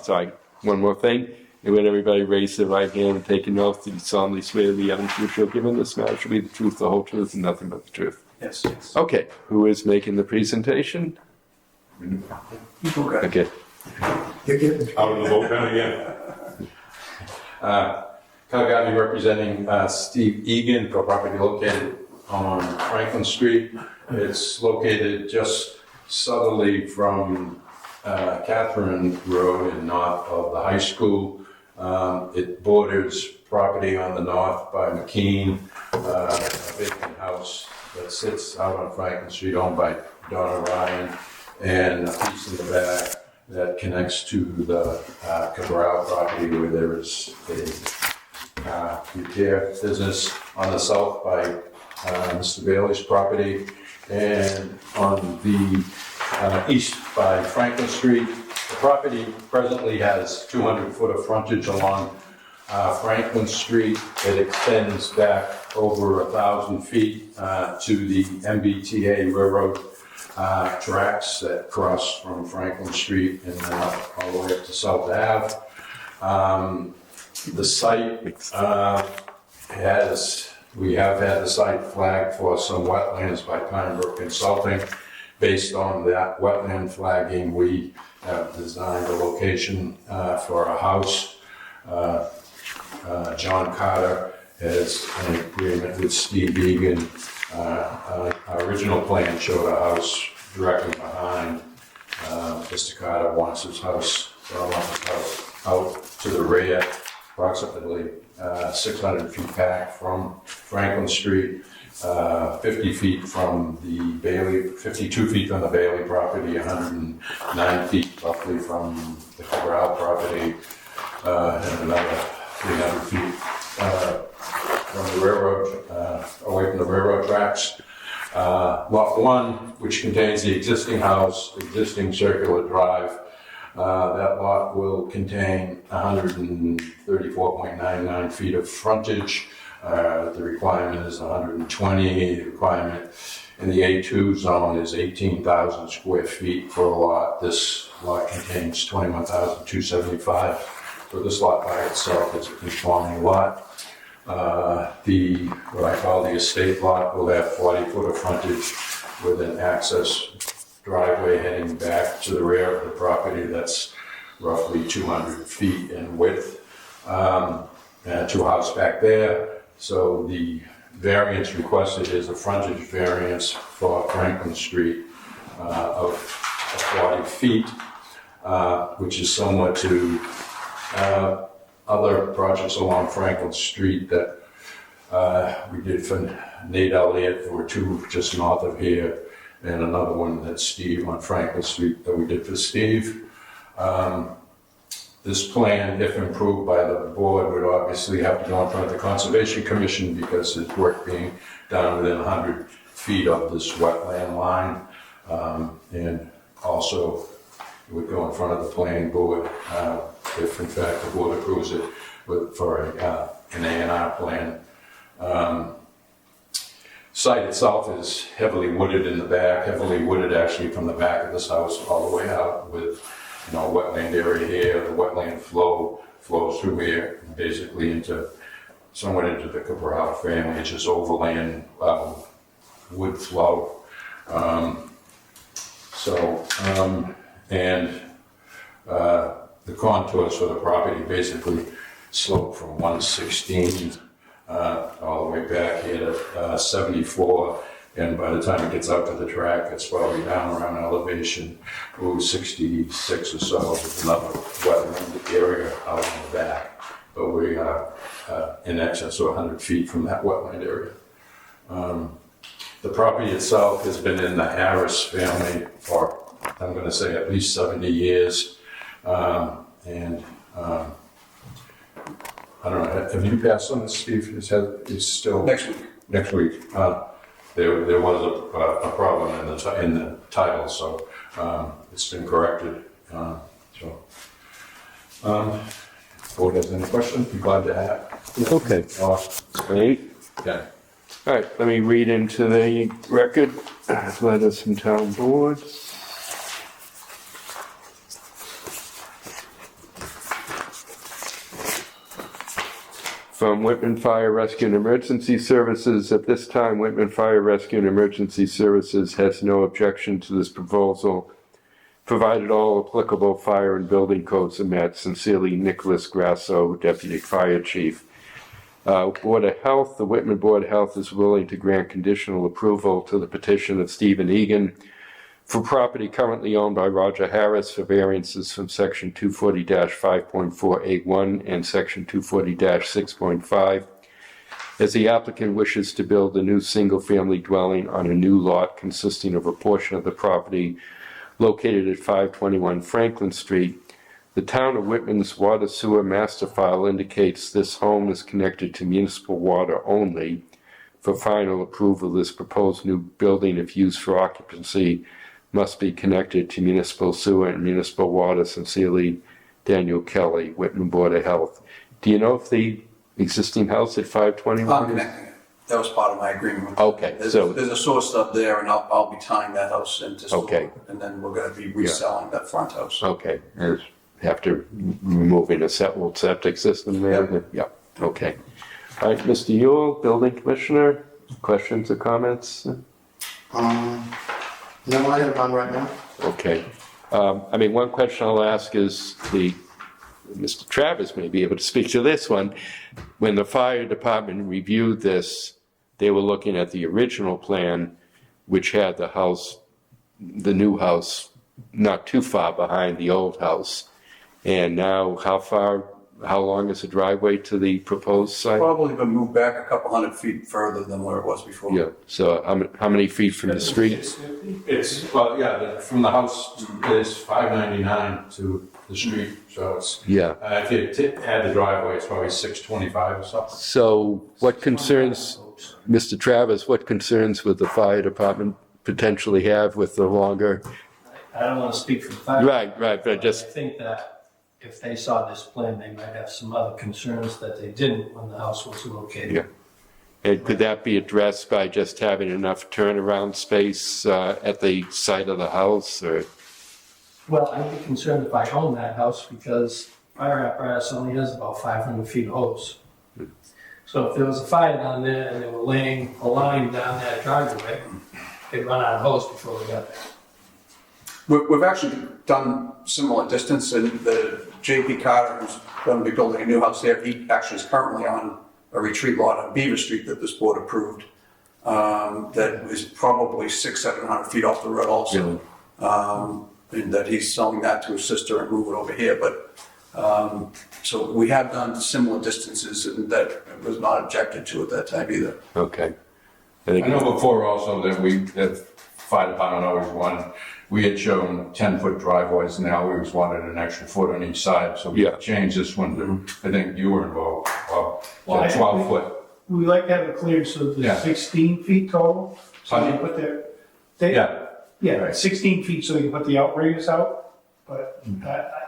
S1: sorry, one more thing. And when everybody raise their right hand and take an oath, do you solemnly swear the evidence you shall give in this matter shall be the truth, the whole truth, and nothing but the truth?
S12: Yes.
S1: Okay, who is making the presentation? Okay.
S7: You're getting,
S11: Out of the bullpen again. Calgary representing Steve Egan for property located on Franklin Street. It's located just southerly from Catherine Road and north of the high school. It borders property on the north by McKean, a vacant house that sits out on Franklin Street owned by Donna Ryan, and a piece in the back that connects to the Cabral property where there is a repair business on the south by Mr. Bailey's property, and on the east by Franklin Street. The property presently has 200 foot of frontage along Franklin Street. It extends back over 1,000 feet to the MBTA Railroad tracks that cross from Franklin Street and then up all the way up to South Ave. The site we have had the site flagged for some wetlands by Pine Brook Consulting. based on that wetland flagging, we have designed a location for a house. John Carter has an agreement with Steve Egan. Our original plan showed a house directly behind. Mr. Carter wants his house, out to the rear, approximately 600 feet back from Franklin Street, 50 feet from the Bailey, 52 feet from the Bailey property, 109 feet roughly from the Cabral property, and another 300 feet from the railroad, away from the railroad tracks. Lot 1, which contains the existing house, existing circular drive, that lot will contain 134.99 feet of frontage. The requirement is 120. The requirement in the A2 zone is 18,000 square feet for a lot. This lot contains 21,275. So this lot by itself is a conforming lot. What I call the estate lot will have 40 foot of frontage with an access driveway heading back to the rear of the property that's roughly 200 feet in width. Two houses back there. So the variance requested is a frontage variance for Franklin Street of 40 feet, which is similar to other projects along Franklin Street that we did for Nate Elliott. There were two just north of here, and another one that's Steve on Franklin Street that we did for Steve. This plan, if improved by the board, would obviously have to go in front of the Conservation Commission because there's work being done within 100 feet of this wetland line. And also it would go in front of the planning board if in fact the board approves it for an A&R plan. Site itself is heavily wooded in the back, heavily wooded actually from the back of this house all the way out with wetland area here. The wetland flows through here basically somewhat into the Cabral family. It's just overland wood flow. The contours for the property basically slope from 116 all the way back here to 74, and by the time it gets out to the track, it's probably down around elevation 66 or so with another wetland area out in the back. But we are in excess of 100 feet from that wetland area. The property itself has been in the Harris family for, I'm going to say, at least 70 years. I don't know, have you passed on this, Steve? It's still...
S2: Next week.
S11: Next week. There was a problem in the title, so it's been corrected. Board has any questions? Be glad to have.
S1: Okay. Great.
S11: Okay.
S1: All right, let me read into the record letters from town boards. From Whitman Fire Rescue and Emergency Services, at this time, Whitman Fire Rescue and Emergency Services has no objection to this proposal, provided all applicable fire and building codes are met. Sincerely, Nicholas Grasso, Deputy Fire Chief. Board of Health, the Whitman Board of Health is willing to grant conditional approval to the petition of Stephen Egan for property currently owned by Roger Harris for variances from section 240-5.481 and section 240-6.5, as the applicant wishes to build a new single-family dwelling on a new lot consisting of a portion of the property located at 521 Franklin Street. The town of Whitman's water sewer master file indicates this home is connected to municipal water only. For final approval, this proposed new building, if used for occupancy, must be connected to municipal sewer and municipal water. Sincerely, Daniel Kelly, Whitman Board of Health. Do you know if the existing house at 521?
S13: I'm connecting it. That was part of my agreement.
S1: Okay,
S13: There's
S1: so
S13: a source up there, and I'll be tying that house into sewer.
S1: Okay.
S13: And then we're going to be reselling that front house.
S1: okay, after removing a old septic system there.
S13: Yep.
S1: Yeah. Okay. All right, Mr. Yule, Building Commissioner. Questions or comments?
S2: No, I have none right now.
S1: Okay. I mean, one question I'll ask is Mr. Travis may be able to speak to this one. When the fire department reviewed this, they were looking at the original plan, which had the house, the new house, not too far behind the old house. And now, how long is the driveway to the proposed site?
S13: Probably been moved back a couple 100 feet further than where it was before.
S1: Yeah, so how many feet from the street?
S11: It's, well, yeah, from the house, it's 599 to the street, so it's,
S1: Yeah.
S11: if you add the driveway, it's probably 625 or something.
S1: So what concerns, Mr. Travis, what concerns would the fire department potentially have with the longer?
S6: I don't want to speak for the fire.
S1: Right, but
S6: I
S1: just,
S6: think that if they saw this plan, they might have some other concerns that they didn't when the house was located.
S1: Yeah. And could that be addressed by just having enough turnaround space at the site of the house, or?
S6: Well, I'd be concerned if I owned that house because fire apparatus only has about 500 feet of hose. So if there was a fire down there and they were laying a line down that driveway, they'd run out of hose before they got there.
S13: We've actually done similar distance, and the J.P. Carter, who's going to be building a new house there, he actually is currently on a retreat lot on Beaver Street that this board approved, that is probably 600-700 feet off the road also. And that he's selling that to his sister and moving over here, but, so we have done similar distances, and that was not objected to at that time either.
S1: Okay.
S11: I know before also that the fire department always wanted, we had shown 10-foot driveways, now we was wanted an extra foot on each side, so we changed this one to, I think you were involved, well, 12 foot.
S9: We like to have it cleared so
S11: Yeah.
S9: there's 16 feet total. So
S11: Pardon?
S9: they put
S11: Yeah.
S9: yeah, 16 feet so they can put the outriggers out, but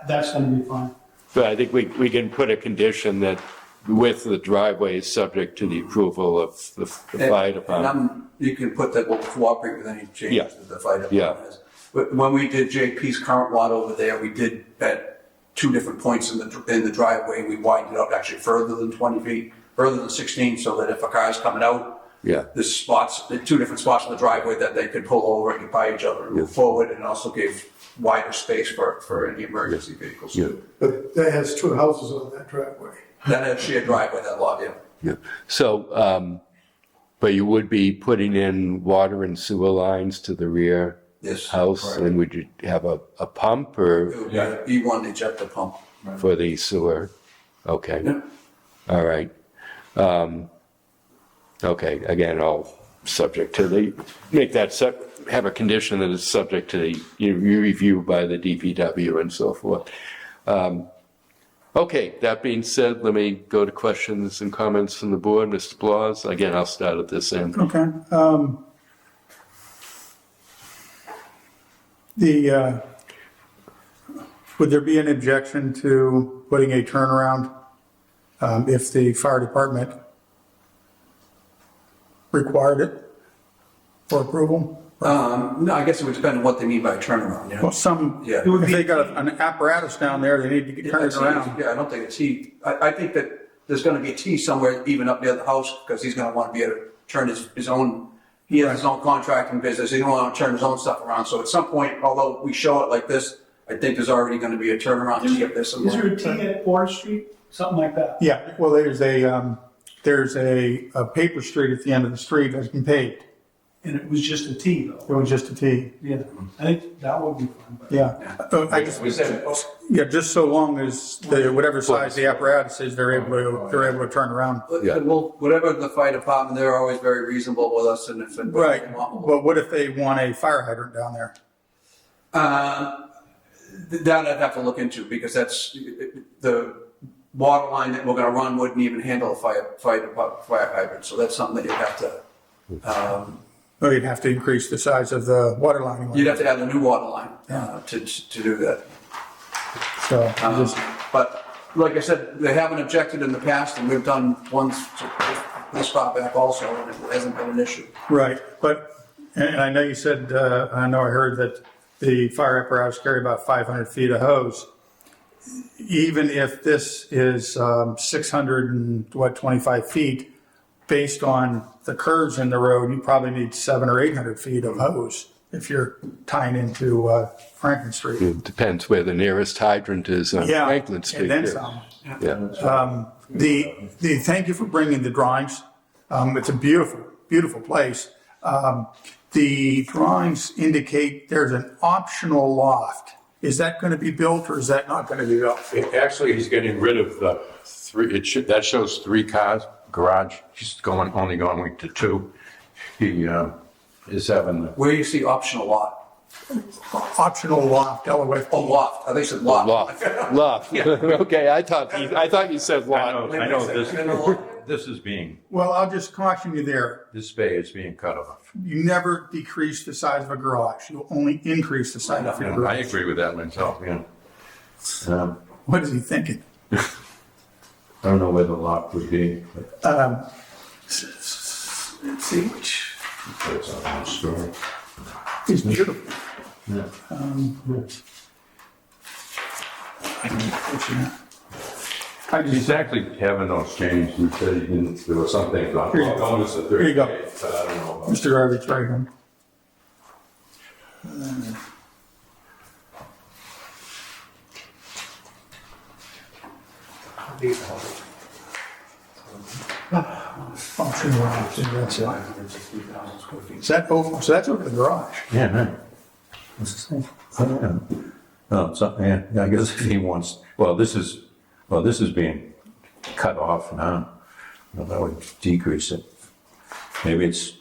S9: that's gonna be fine.
S1: But I think we can put a condition that width of the driveway is subject to the approval of the fire department.
S13: And you can put that, we'll cooperate with any changes that the fire department has. But when we did JP's current lot over there, we did at 2 different points in the driveway, we widened it up actually further than 20 feet, further than 16, so that if a car's coming out, there's spots, 2 different spots in the driveway that they could pull over and by each other and move forward, and also gave wider space for any emergency vehicles.
S7: But that has 2 houses on that driveway.
S13: That had shared driveway, that lot,
S1: Yeah. So, but you would be putting in water and sewer lines to the rear
S13: Yes,
S1: house,
S13: correct.
S1: and would you have a pump or
S13: It would be an E1 ejector pump.
S1: for the sewer? Okay.
S13: Yeah.
S1: All right. Okay, again, all subject to have a condition that is subject to the review by the DPW and so forth. Okay, that being said, let me go to questions and comments from the board. Mr. Blas, again, I'll start at this end.
S2: Okay. Would there be an objection to putting a turnaround if the fire department required it for approval?
S13: No, I guess it would depend on what they mean by turnaround, yeah.
S2: Well,
S13: Yeah.
S2: if they got an apparatus down there, they need to turn it around.
S13: Yeah, I don't think a T. I think that there's gonna be a T somewhere even up near the house, because he's gonna wanna be able to turn his own, he has his own contracting business, he's gonna wanna turn his own stuff around, so at some point, although we show it like this, I think there's already gonna be a turnaround T up there
S9: Is
S13: somewhere.
S9: there a T at Forest Street? Something like that?
S2: Yeah, well, there's a paper street at the end of the street that's been paved.
S9: And it was just a T
S2: It
S9: though.
S2: was just a T.
S9: Yeah, I think that would be fine. but-
S2: Yeah. I just,
S11: We said,
S2: yeah, just so long as whatever size the apparatus is, they're able to turn around.
S13: And whatever the fire department, they're always very reasonable with us, and if.
S2: Right, but what if they want a fire hydrant down there?
S13: That I'd have to look into, because that's, the water line that we're gonna run wouldn't even handle a fire hydrant, so that's something that you'd have to,
S2: Well, you'd have to increase the size of the water line.
S13: you'd have to add a new water line, to do that.
S2: So,
S13: But like I said, they haven't objected in the past, and we've done ones this far back also, and it hasn't been an issue.
S2: right, but, and I know you said, I know I heard that the fire apparatus carry about 500 feet of hose. Even if this is 625 feet, based on the curves in the road, you probably need 700 or 800 feet of hose if you're tying into Franklin Street.
S1: It depends where the nearest hydrant is on
S2: Yeah,
S1: Franklin Street.
S2: and then
S1: yeah.
S2: some.
S1: Yeah.
S2: Thank you for bringing the drawings. It's a beautiful, beautiful place. The drawings indicate there's an optional loft. Is that going to be built or is that not going to be built?
S11: Actually, he's getting rid of the three, that shows 3 cars garage. He's only going to 2. He is having the.
S13: Where you see optional lot?
S2: Optional loft, LOFT.
S13: Oh, loft, I think it's loft.
S1: Loft. Okay, I thought you said loft.
S11: I know this is being,
S2: Well, I'll just caution you there.
S11: this bay is being cut off.
S2: You never decrease the size of a garage. You'll only increase the size of your
S11: I
S2: garage.
S11: agree with that myself, yeah.
S2: What is he thinking?
S11: I don't know where the lock would be, but
S2: Let's see which.
S11: it's on one story.
S2: It's beautiful.
S11: Yeah.
S2: I just,
S11: He's actually having those changed. He said he didn't, there was something on,
S2: Here you go.
S11: going to the
S2: Here you
S11: 30
S2: go.
S11: days, but I don't know about.
S2: Mr. Garvey's right here. Option loft, yeah, that's it. Is that over, so that's over the garage?
S11: Yeah, man. What's his name? Oh, so, yeah, I guess if he wants, well, this is being cut off now. Well, that would decrease it. Maybe it's,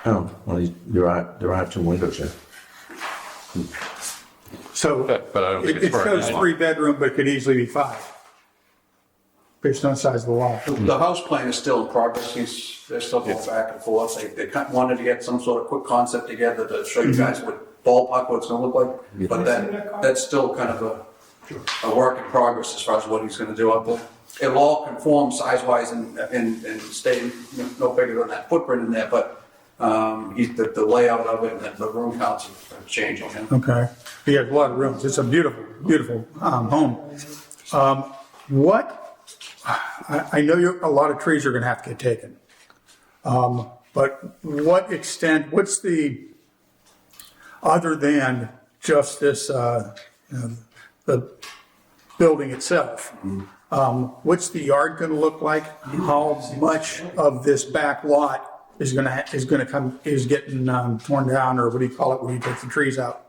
S11: oh, well, there are 2 windows there.
S2: So
S11: But I don't think
S2: it
S11: it's for
S2: shows
S11: a
S2: 3-bedroom, but it could easily be 5. Based on the size of the lot.
S13: The house plan is still in progress, they're still going back and forth, they wanted to get some sort of quick concept together to show you guys what ballpark, what it's gonna look like, but that's still kind of a work in progress as far as what he's gonna do out there. It'll all conform size-wise and stay no bigger than that footprint in there, but the layout of it and the room counts are changing.
S2: Okay. He has a lot of rooms. It's a beautiful, beautiful home. I know a lot of trees are going to have to get taken. But what extent, what's the, other than just this, the building itself, what's the yard going to look like? How much of this back lot is getting torn down, or what do you call it when you take the trees out?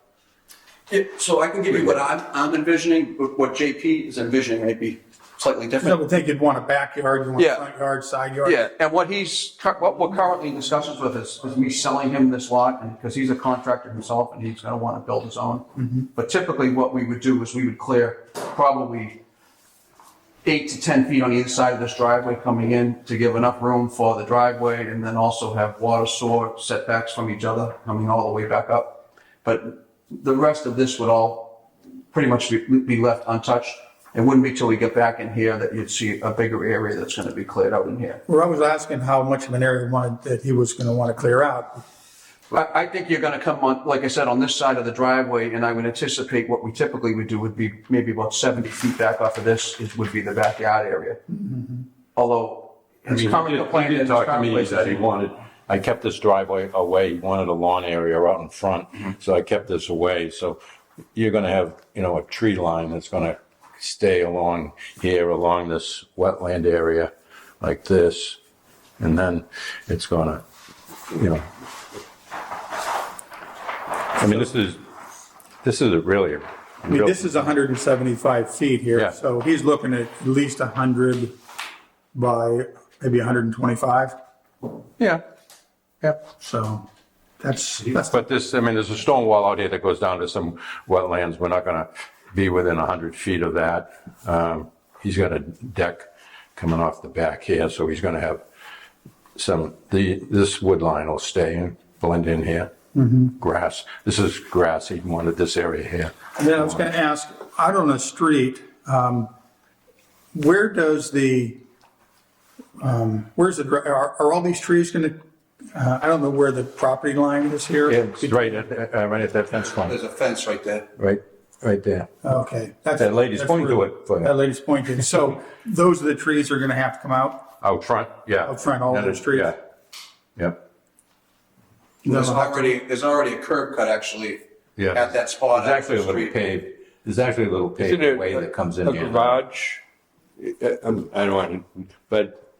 S13: So I can give you what I'm envisioning, but what JP is envisioning may be slightly
S2: I
S13: different.
S2: would think you'd want a backyard, you want a front yard, side yard.
S13: Yeah, and what we're currently in discussions with is me selling him this lot, and because he's a contractor himself and he's gonna wanna build his own. But typically what we would do is we would clear probably 8 to 10 feet on either side of this driveway coming in to give enough room for the driveway, and then also have water sewer setbacks from each other coming all the way back up. But the rest of this would all pretty much be left untouched. It wouldn't be till we get back in here that you'd see a bigger area that's gonna be cleared out in here.
S2: Well, I was asking how much of an area that he was gonna wanna clear out.
S13: I think you're gonna come on, like I said, on this side of the driveway, and I would anticipate what we typically would do would be maybe about 70 feet back off of this would be the backyard area. Although his current plan
S11: He
S13: is.
S11: did talk to me that he wanted, I kept this driveway away, he wanted a lawn area out in front, so I kept this away, so you're gonna have, a tree line that's gonna stay along here, along this wetland area, like this, and then it's gonna, I mean, this is a really.
S2: I mean, this is 175 feet
S11: Yeah.
S2: here, so he's looking at least 100 by maybe 125.
S11: Yeah.
S2: So that's,
S11: But this, I mean, there's a stone wall out here that goes down to some wetlands. We're not gonna be within 100 feet of that. He's got a deck coming off the back here, so he's gonna have this wood line will stay and blend in here. Grass. This is grass. He wanted this area here.
S2: and then I was gonna ask, out on the street, where's the, are all these trees gonna, I don't know where the property line is here?
S11: It's right at that fence line,
S13: There's a fence right there.
S11: right there.
S2: Okay.
S11: That lady's
S2: that's
S11: pointing to
S2: where-
S11: it for you.
S2: That lady's pointing. So those are the trees that are gonna have to come out?
S11: Out front, yeah.
S2: Out front, all
S11: And
S2: those trees?
S11: Yeah. Yep.
S13: There's already a curb cut actually at that spot.
S12: There's actually a little
S13: Street.
S12: paved, there's actually a little
S1: Isn't
S12: paved
S1: there
S12: way that comes in
S1: a
S12: here.
S1: garage? I don't want to, but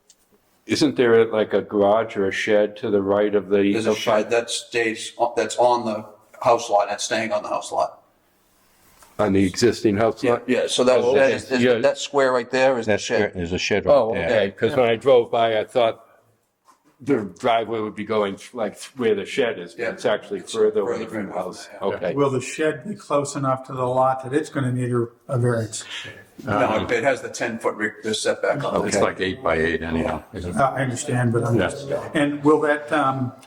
S1: isn't there like a garage or a shed to the right of the?
S13: There's a shed that stays, that's on the house lot, that's staying on the house lot.
S1: On the existing house lot?
S13: Yeah, so that square right there is the shed.
S12: There's a shed right
S1: Oh,
S12: there.
S1: okay, because when I drove by, I thought the driveway would be going like where the shed is, but it's actually further away
S13: further
S1: from the
S13: away
S1: house.
S13: from
S1: Okay.
S2: Will the shed be close enough to the lot that it's going to need a variance?
S13: No, it has the 10-foot setback on it.
S12: It's like 8 by 8 anyhow.
S2: I understand, but I'm just,
S12: Yes.
S2: and will that,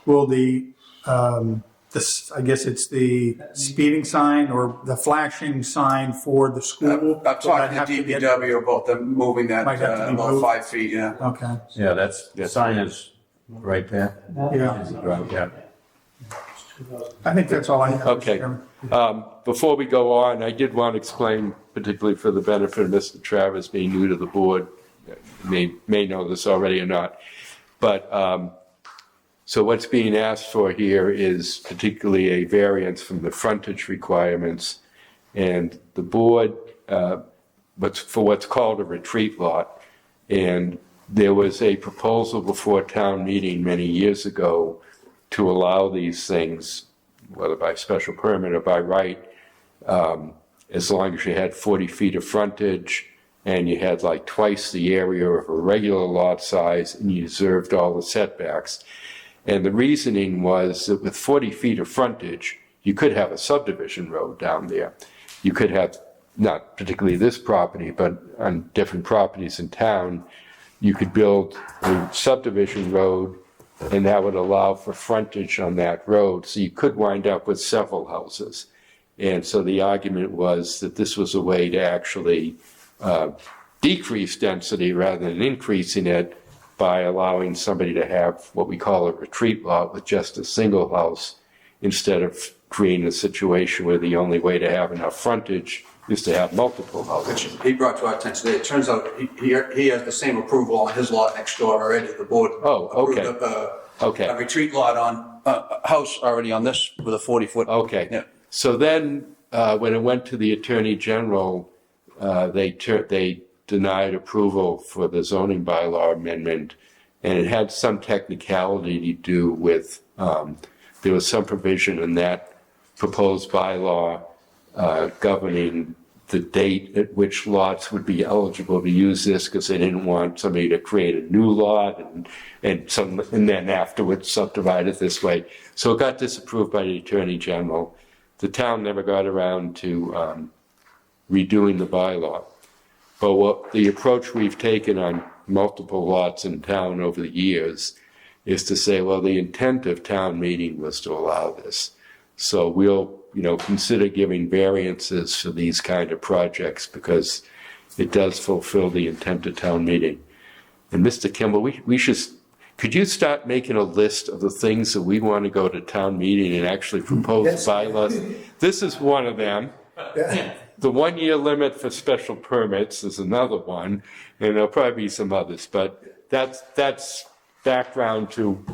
S2: will this, I guess it's the speeding sign or the flashing sign for the school?
S13: I've
S2: will that
S13: talked
S2: have
S13: to
S2: to get-
S13: DPW about them moving that
S2: Might have to be
S13: about
S2: moved.
S13: 5 feet, yeah.
S2: Okay,
S12: Yeah, the sign is right there.
S2: yeah.
S12: Right, yeah.
S2: I think that's all I have. Mr.
S1: Okay.
S2: Chairman.
S1: Before we go on, I did want to explain, particularly for the benefit of Mr. Travis being new to the board, may know this already or not, but so what's being asked for here is particularly a variance from the frontage requirements, and the board, for what's called a retreat lot, and there was a proposal before town meeting many years ago to allow these things, whether by special permit or by right, as long as you had 40 feet of frontage and you had like twice the area of a regular lot size and you observed all the setbacks. And the reasoning was that with 40 feet of frontage, you could have a subdivision road down there. You could have, not particularly this property, but on different properties in town, you could build a subdivision road and that would allow for frontage on that road. So you could wind up with several houses. And so the argument was that this was a way to actually decrease density rather than increasing it by allowing somebody to have what we call a retreat lot with just a single house instead of creating a situation where the only way to have enough frontage is to have multiple houses.
S13: Which he brought to our attention today. It turns out he has the same approval on his lot next door already. The board
S1: Oh, okay.
S13: approved a retreat lot on a house already on this with a 40-foot.
S1: Okay.
S13: Yeah.
S1: So then, when it went to the Attorney General, they denied approval for the zoning bylaw amendment, and it had some technicality to do with, there was some provision in that proposed bylaw governing the date at which lots would be eligible to use this, because they didn't want somebody to create a new lot and then afterwards subdivide it this way. So it got disapproved by the Attorney General. The town never got around to redoing the bylaw. But what the approach we've taken on multiple lots in town over the years is to say, well, the intent of town meeting was to allow this. So we'll, consider giving variances for these kind of projects because it does fulfill the intent of town meeting. And Mr. Kimball, could you start making a list of the things that we want to go to town meeting and actually propose bylaws? This is one of them. The 1 year limit for special permits is another one, and there'll probably be some others, but that's background to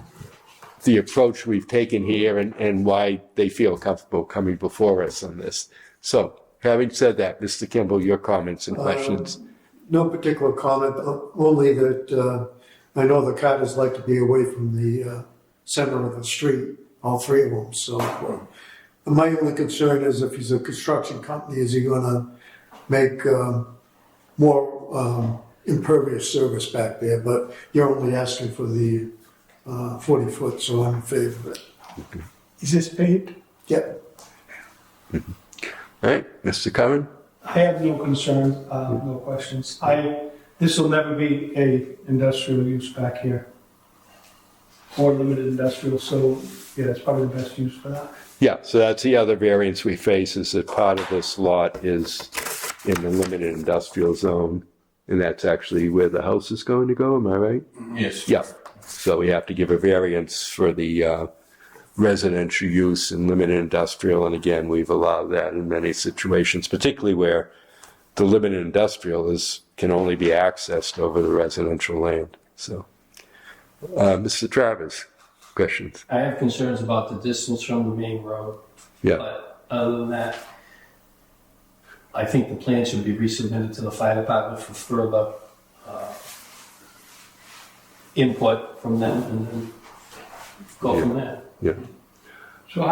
S1: the approach we've taken here and why they feel comfortable coming before us on this. So, having said that, Mr. Kimball, your comments and questions.
S7: No particular comment, only that I know the Carters like to be away from the center of the street, all three of them. So my only concern is if he's a construction company, is he going to make more impervious surface back there? But you're only asking for the 40 foot, so I'm in favor of it.
S9: Is this paved?
S7: Yep.
S1: All right, Mr. Curran?
S9: I have no concerns, no questions. This will never be a industrial use back here. Or limited industrial, so yeah, that's probably the best use for that.
S1: Yeah, so that's the other variance we face, is that part of this lot is in the limited industrial zone, and that's actually where the house is going to go, am I right?
S11: Yes.
S1: Yeah, so we have to give a variance for the residential use in limited industrial, and again, we've allowed that in many situations, particularly where the limited industrial can only be accessed over the residential land, so. Mr. Travis? questions?
S6: I have concerns about the distance from the main road.
S1: Yeah.
S6: But other than that, I think the plan should be resubmitted to the fire department for further input from them and then go from there.
S1: Yeah.
S9: So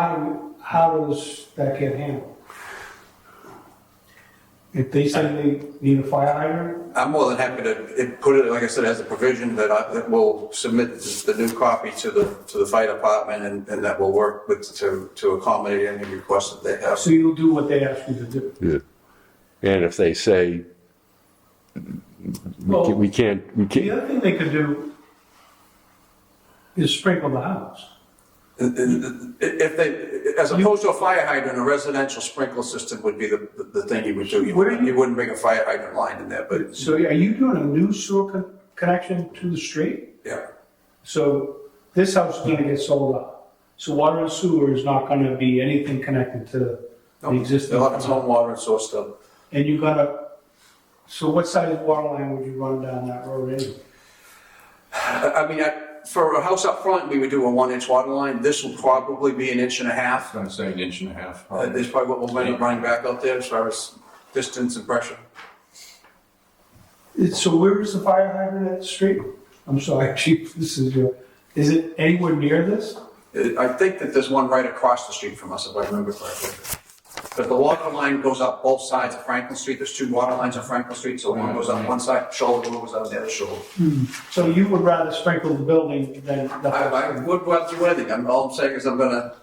S9: how does that get handled? If they say they need a fire hydrant,
S13: I'm more than happy to put it, like I said, as a provision that we'll submit the new copy to the fire department and that will work with, to accommodate any requests that they have.
S9: so you'll do what they ask you to do.
S1: Yeah. And if they say,
S9: Well,
S1: we can't,
S9: The other thing they could do is sprinkle the house.
S13: If they, as opposed to a fire hydrant, a residential sprinkler system would be the thing you would do. You wouldn't bring a fire hydrant line in there, but
S9: So are you doing a new sewer connection to the street?
S13: yeah.
S9: So this house is gonna get sold out. So water and sewer is not gonna be anything connected to the existing.
S13: They'll have its own water and source stuff.
S9: And you're gonna, so what size water line would you run down that road anyway?
S13: I mean, for a house up front, we would do a 1-inch water line. This will probably be 1.5 inches.
S11: I was gonna say 1.5 inches.
S13: That's probably what we'll end up running back out there as far as distance and pressure.
S9: So where is the fire hydrant at the street? I'm sorry, chief, this is is it anywhere near this?
S13: I think that there's one right across the street from us, if I remember correctly. But the water line goes up both sides of Franklin Street. There's 2 water lines on Franklin Street, so one goes up one side shoulder, one goes up the other shoulder.
S9: So you would rather sprinkle the building than the
S13: I
S9: house?
S13: would want to do anything. All I'm saying is I'm gonna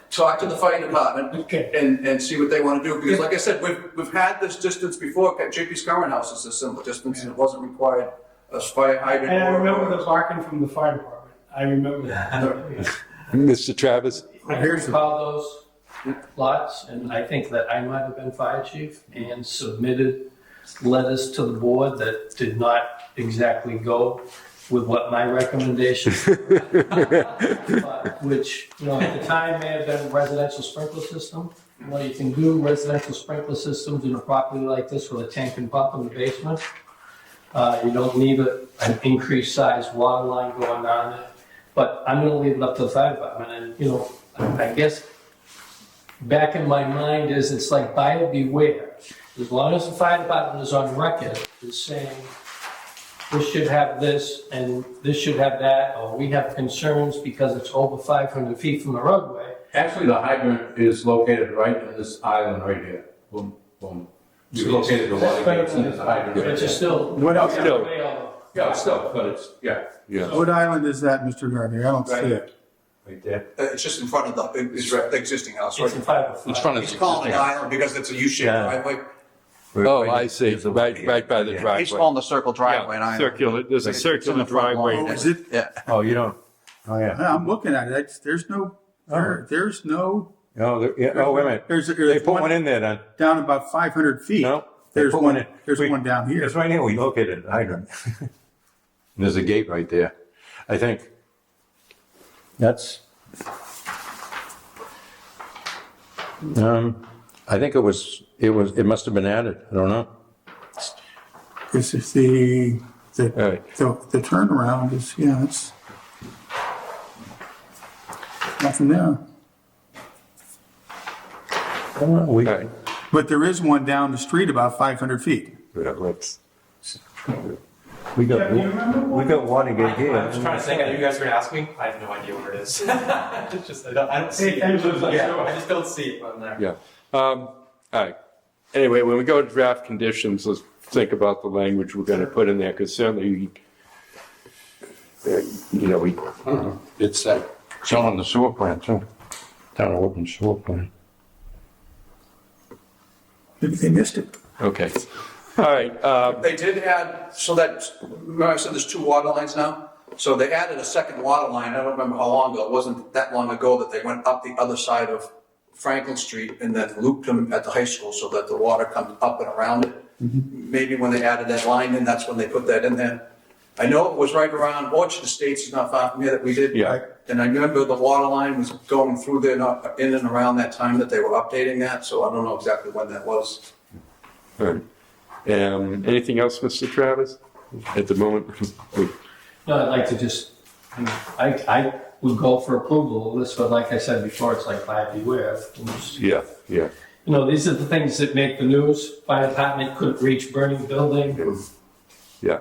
S13: talk to the fire department
S9: Okay.
S13: and see what they want to do. Because like I said, we've had this distance before. JP's current house is a simple distance and it wasn't required a fire hydrant.
S9: And I
S13: or-
S9: remember the barking from the fire department. I remember that.
S1: Mr. Travis?
S6: I recall those lots, and I think that I might have been fire chief and submitted letters to the board that did not exactly go with what my recommendations were. But which, at the time may have been residential sprinkler system. Well, you can do residential sprinkler systems in a property like this with a tank and pump in the basement. You don't need an increased size water line going down there. But I'm gonna leave it up to the fire department, and, I guess back in my mind is, it's like buyer beware. As long as the fire department is on record, is saying, this should have this, and this should have that, or we have concerns because it's over 500 feet from the roadway.
S11: Actually, the hydrant is located right in this island right here. Boom, boom. You located the water gates and there's a hydrant right
S6: But you're
S11: there.
S6: still.
S2: What else?
S1: Still.
S11: Yeah, still, but it's, yeah,
S1: Yeah.
S2: What island is that, Mr. Gardner? I don't see it.
S11: right there.
S13: It's just in front of the existing house,
S6: It's in
S13: right?
S6: front of the
S12: It's
S6: fire.
S12: front of
S13: He's
S12: the
S13: calling it island because it's a U-shaped
S12: Yeah.
S13: driveway.
S1: Oh, I see, right by the
S13: He's
S1: driveway.
S13: calling the circle driveway an
S1: Yeah,
S13: island.
S1: circular, there's a circular driveway.
S2: Oh, is it?
S13: Yeah.
S12: Oh, you don't, oh, yeah.
S2: I'm looking at it. There's no, there's no,
S12: Oh, wait a minute.
S2: there's
S12: They put one in there then.
S2: down about 500 feet.
S12: No, they
S2: There's
S12: put
S2: one,
S12: one in.
S2: there's
S12: We-
S2: one down here.
S12: It's right here, we located the hydrant. There's a gate right there, I think. That's. I think it must have been added, I don't know.
S2: This is the
S1: All right.
S2: the turnaround is, yeah, it's nothing there.
S1: All right.
S2: But there is one down the street about 500 feet.
S1: Yeah, let's,
S12: We got,
S9: Yeah, you remember
S12: we got Watergate here.
S14: I was trying to think, I knew you guys were gonna ask me. I have no idea where it is. It's just, I don't see it. Yeah, I just don't see it on there.
S1: yeah. All right. Anyway, when we go to draft conditions, let's think about the language we're gonna put in there, because certainly, we,
S12: It's shown on the sewer plan too. Town open sewer plan.
S2: Maybe they missed it.
S1: okay. All right,
S13: They did add, so that, remember I said there's 2 water lines now? So they added a second water line, I don't remember how long ago, it wasn't that long ago that they went up the other side of Franklin Street and then looped them at the high school so that the water comes up and around it. Maybe when they added that line in, that's when they put that in there. I know it was right around Orchard Estates, is not far from here that we did.
S1: Yeah.
S13: And I remember the water line was going through there, not in and around that time that they were updating that, so I don't know exactly when that was.
S1: all right. Anything else, Mr. Travis? At the moment?
S6: No, I'd like to just I would go for approval of this, but like I said before, it's like buyer beware.
S1: Yeah, yeah.
S6: You know, these are the things that make the news. Fire department couldn't reach burning building.
S1: Yeah.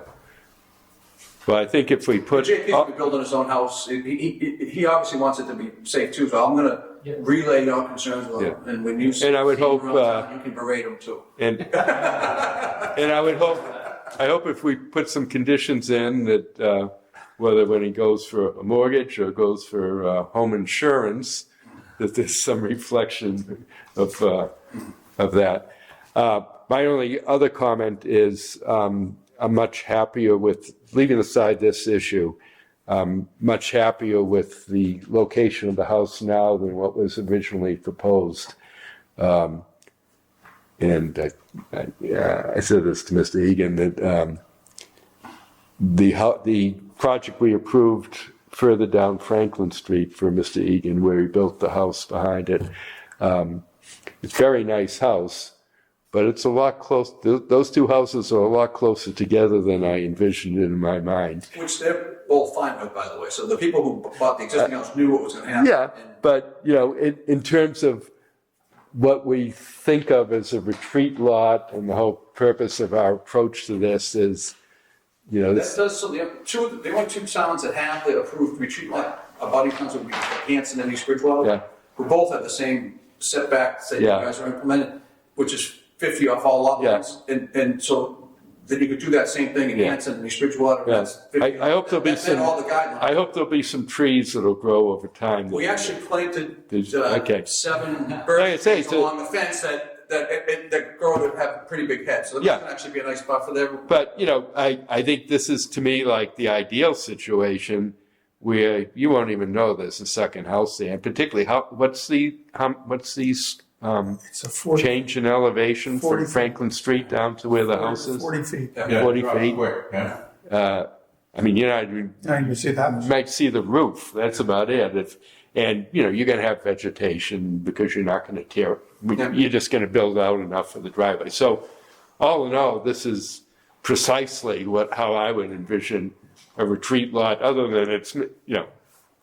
S1: Well, I think if we put,
S13: JP's gonna be building his own house. He obviously wants it to be safe too, so I'm gonna relay your concerns with him. And when you see
S1: And I would
S13: him
S1: hope,
S13: around town, you can berate him too.
S1: and I would hope, if we put some conditions in that, whether when he goes for a mortgage or goes for home insurance, that there's some reflection of that. My only other comment is I'm much happier with, leaving aside this issue, much happier with the location of the house now than what was originally proposed. And I said this to Mr. Egan, that the project we approved further down Franklin Street for Mr. Egan, where he built the house behind it, it's a very nice house, but it's a lot close. Those two houses are a lot closer together than I envisioned in my mind.
S13: Which they're both fine with, by the way. So the people who bought the existing house knew what was gonna happen.
S1: Yeah, but, you know, in terms of what we think of as a retreat lot, and the whole purpose of our approach to this is, you know,
S13: That does, so the only two towns that have the approved retreat lot abutting towns would be Hanson and East Bridgewater,
S1: Yeah.
S13: who both have the same setback that you
S1: Yeah.
S13: guys are implementing, which is 50 off all lot
S1: Yeah.
S13: lines. And so then you could do that same thing in
S1: Yeah.
S13: Hanson and East Bridgewater.
S1: Yeah.
S13: That's 50
S1: I hope there'll be
S13: That's in
S1: some,
S13: all the guidelines.
S1: I hope there'll be some trees that'll grow over time.
S13: We actually planted
S1: Okay.
S13: 7
S1: Like I
S13: birch
S1: say,
S13: trees
S1: so-
S13: along the fence that grow to have a pretty big head. So
S1: Yeah.
S13: that's gonna actually be a nice buffer there.
S1: But, you know, I think this is, to me, like the ideal situation where you won't even know there's a second house there. And particularly, what's the
S2: It's a 40,
S1: change in elevation
S2: 40
S1: from
S2: feet.
S1: Franklin Street down to where the house is?
S2: 40 feet.
S11: Yeah,
S1: 40
S11: drop
S1: feet.
S11: quick, yeah.
S1: I mean, you're not even,
S2: Now you see that.
S1: you might see the roof, that's about it. And, you know, you're gonna have vegetation because you're not gonna you're just gonna build out enough for the driveway. So, all in all, this is precisely how I would envision a retreat lot, other than it's, you know,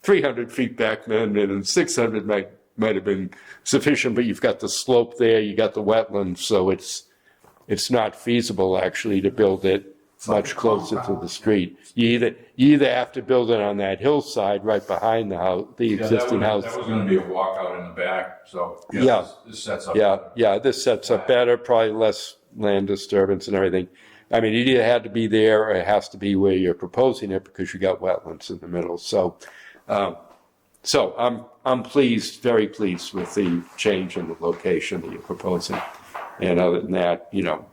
S1: 300 feet back then, and 600 might have been sufficient, but you've got the slope there, you got the wetlands, so it's not feasible actually to build it much closer to the street. You either have to build it on that hillside right behind the house, the existing house.
S11: That was gonna be a walkout in the back, so.
S1: Yeah.
S11: This sets up.
S1: Yeah, this sets up better, probably less land disturbance and everything. I mean, it either had to be there or it has to be where you're proposing it because you got wetlands in the middle. So I'm pleased, very pleased with the change in the location that you're proposing. And other than that, you know,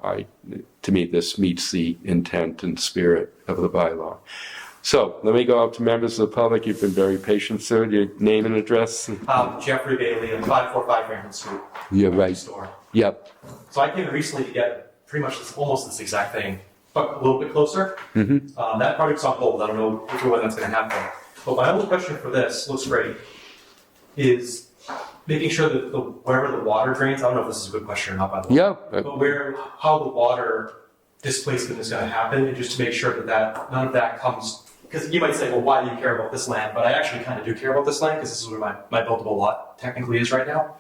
S1: to me, this meets the intent and spirit of the bylaw. So let me go out to members of the public. You've been very patient, sir. Your name and address?
S14: Jeffrey Bailey, 545 Franklin Street.
S1: You're right.
S14: Store.
S1: Yep.
S14: So I came in recently to get pretty much almost this exact thing, but a little bit closer.
S1: Mm-hmm.
S14: That project's on hold. I don't know if or when that's going to happen. But my only question for this looks great is making sure that wherever the water drains. I don't know if this is a good question or not, by the way.
S1: Yeah.
S14: But how the water displacement is going to happen, and just to make sure that none of that comes. Because you might say, well, why do you care about this land? But I actually kind of do care about this land because this is where my buildable lot technically is right now.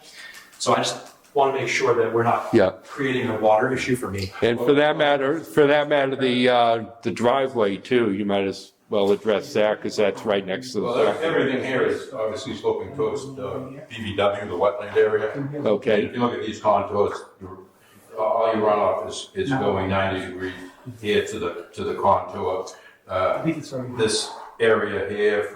S14: So I just want to make sure that we're not creating a water issue for me.
S1: And for that matter, the driveway too, you might as well address that because that's right next to the
S11: Well,
S1: property.
S11: everything here is obviously sloping towards BVW, the wetland area.
S1: Okay.
S11: If you look at these contours, all your runoff is going 90 degrees here to the contour. This area here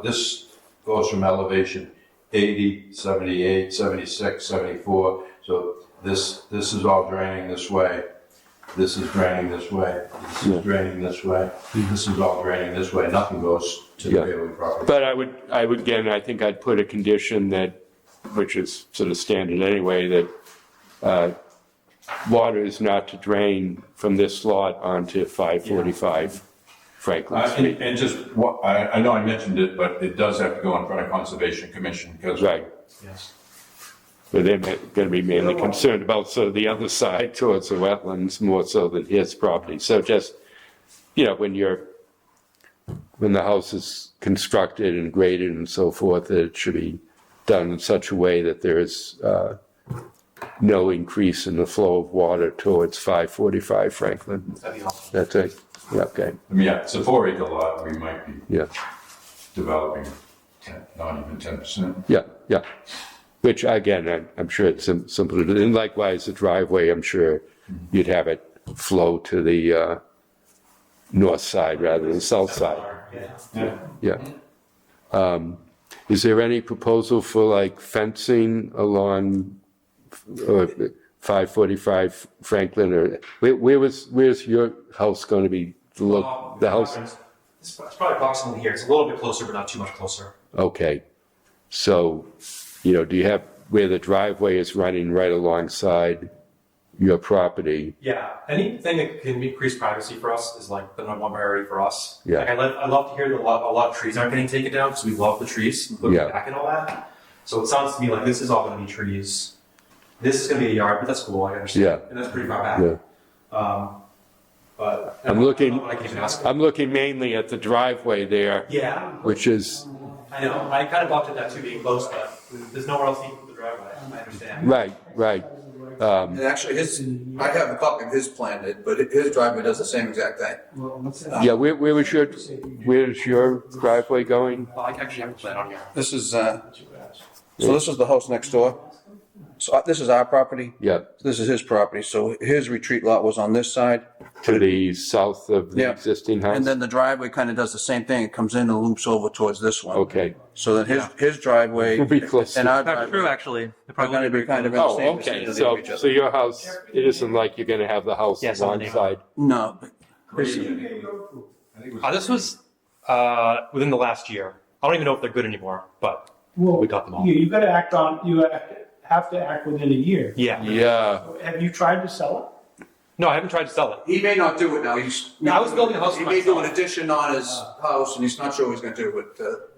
S11: this goes from elevation 80, 78, 76, 74. So this is all draining this way. This is draining this way. This is draining this way. This is all draining this way. Nothing goes to the Bailey property.
S1: But I would again, I think I'd put a condition that, which is sort of standard anyway, that water is not to drain from this lot onto 545 Franklin Street.
S11: And just what I know I mentioned it, but it does have to go in front of Conservation Commission because
S1: Right.
S14: Yes.
S1: But they're going to be mainly concerned about sort of the other side towards the wetlands more so than his property. So just, you know, when you're when the house is constructed and graded and so forth, that it should be done in such a way that there is no increase in the flow of water towards 545 Franklin.
S14: That'd be awesome.
S1: That's it. Yeah, okay.
S11: I mean, yeah, it's a 4-acre lot, we might be
S1: Yeah,
S11: developing 10, not even 10%.
S1: yeah, yeah. Which again, I'm sure it's simple to do. And likewise, the driveway, I'm sure you'd have it flow to the north side rather than south side.
S14: Yeah.
S1: Yeah. Is there any proposal for like fencing along 545 Franklin, or where's your house going to be? The house?
S14: It's probably approximately here. It's a little bit closer, but not too much closer.
S1: Okay. So, do you have where the driveway is running right alongside your property?
S14: Yeah, anything that can increase privacy for us is like the number one priority for us.
S1: Yeah.
S14: Like I love to hear that a lot of trees aren't getting taken down because we love the trees, looking
S1: Yeah.
S14: back and all that. So it sounds to me like this is all going to be trees. This is going to be a yard, but that's cool. I understand.
S1: Yeah.
S14: And that's pretty far back.
S1: Yeah.
S14: But
S1: I'm looking
S14: I can even ask.
S1: mainly at the driveway there,
S14: Yeah,
S1: which is,
S14: I know. I kind of balked at that too, being close, but there's nowhere else you can put the driveway. I understand.
S1: right.
S13: And actually, I have a copy of his plan, but his driveway does the same exact thing.
S1: Yeah, where's your driveway going?
S14: Well, I actually have a plan on here.
S13: This is, so this is the house next door. So this is our property.
S1: Yeah,
S13: This is his property. So his retreat lot was on this side.
S1: to the south of the
S13: Yeah.
S1: existing house?
S13: And then the driveway kind of does the same thing. It comes in and loops over towards this one.
S1: Okay.
S13: So that his driveway
S1: We'll be close.
S13: and our
S14: That's true,
S13: driveway
S14: actually.
S13: are going to be kind of in the
S1: Oh,
S13: same
S1: okay,
S13: vicinity
S1: so,
S13: of each
S1: so
S13: other.
S1: your house, it isn't like you're gonna have the house
S14: Yes, on the
S1: alongside?
S13: No,
S14: This was within the last year. I don't even know if they're good anymore, but
S9: Well,
S14: we got them all.
S9: you gotta act on, you have to act within a year.
S14: Yeah.
S1: Yeah,
S9: Have you tried to sell it?
S14: No, I haven't tried to sell it.
S13: he may not do it now.
S14: No, I was building a house
S13: He
S14: for
S13: may do an
S14: myself.
S13: addition on his house, and he's not sure what he's going to do.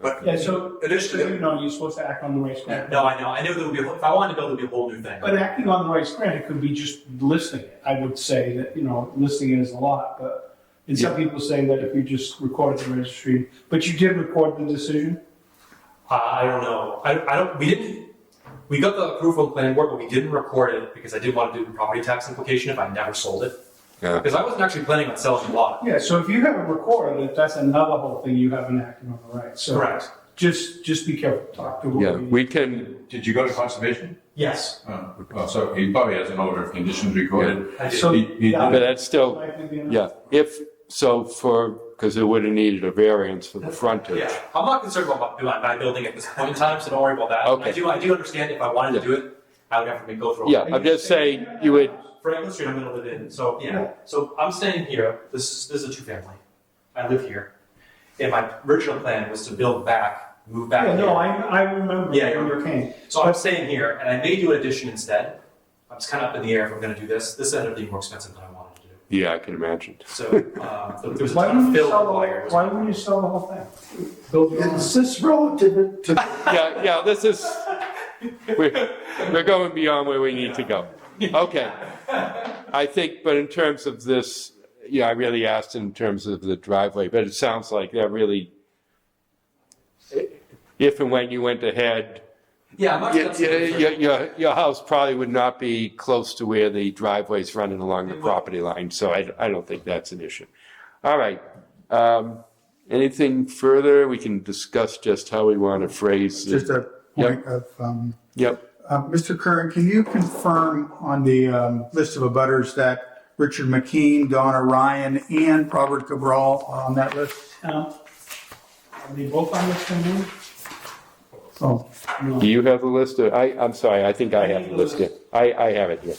S13: But
S9: Yeah, so, just so you
S13: additionally,
S9: know, you're supposed to act on the rights granted.
S14: No, I know. I knew there would be. If I wanted to build, it would be a whole new thing.
S9: But acting on the rights granted could be just listing it. I would say that, listing it is a lot, but, and some people say that if you just record the registry, but you did record the decision?
S14: I don't know. I don't. We didn't. We got the approval of the planning board, but we didn't record it because I didn't want to do the property tax implication if I never sold it.
S1: yeah.
S14: Because I wasn't actually planning on selling the lot.
S9: Yeah, so if you haven't recorded it, that's another whole thing, you haven't acted on the rights. So
S14: Correct.
S9: just be careful, talk to
S1: Yeah,
S9: whoever.
S1: we can,
S11: Did you go to conservation?
S14: Yes.
S11: Well, so he probably has an order of conditions recorded.
S14: I did.
S9: So-
S11: He
S1: but
S11: did it.
S1: that's still,
S9: Likely be enough.
S1: yeah, because it would have needed a variance for the frontage.
S14: Yeah, I'm not concerned about my building at this point in time, so don't worry about that.
S1: Okay.
S14: I do understand if I wanted to do it, I would have to go through.
S1: Yeah, I'm just saying, you would,
S14: Franklin Street, I'm gonna live in, so yeah. So I'm staying here, this is a two-family. I live here. And my original plan was to build back, move back
S9: Yeah,
S14: here.
S9: no, I remember
S14: Yeah,
S9: when you came.
S14: So I'm staying here, and I may do an addition instead. I'm just kind of up in the air if I'm gonna do this. This ended up being more expensive than I wanted to do.
S1: yeah, I can imagine.
S14: So, there was a
S9: Why
S14: ton
S9: wouldn't
S14: of
S9: you
S14: fill
S9: sell
S14: required.
S9: why wouldn't you sell the whole thing? Build your own.
S7: Is this relative to,
S1: Yeah, this is, we're going beyond where we need to go. Okay. I think, but in terms of this, I really asked in terms of the driveway, but it sounds like that really, if and when you went ahead,
S14: Yeah, I'm not
S1: your house probably would not be close to where the driveway's running along the property line, so I don't think that's an issue. All right. Anything further? We can discuss just how we want to phrase
S2: Just
S1: it.
S2: a point of,
S1: Yep.
S2: Mr. Curran, can you confirm on the list of abutters that Richard McKean, Donna Ryan, and Robert Cabral are on that list?
S9: Are they both on this thing? Oh, no.
S1: Do you have the list? I'm sorry, I think I have the list here. I have it here.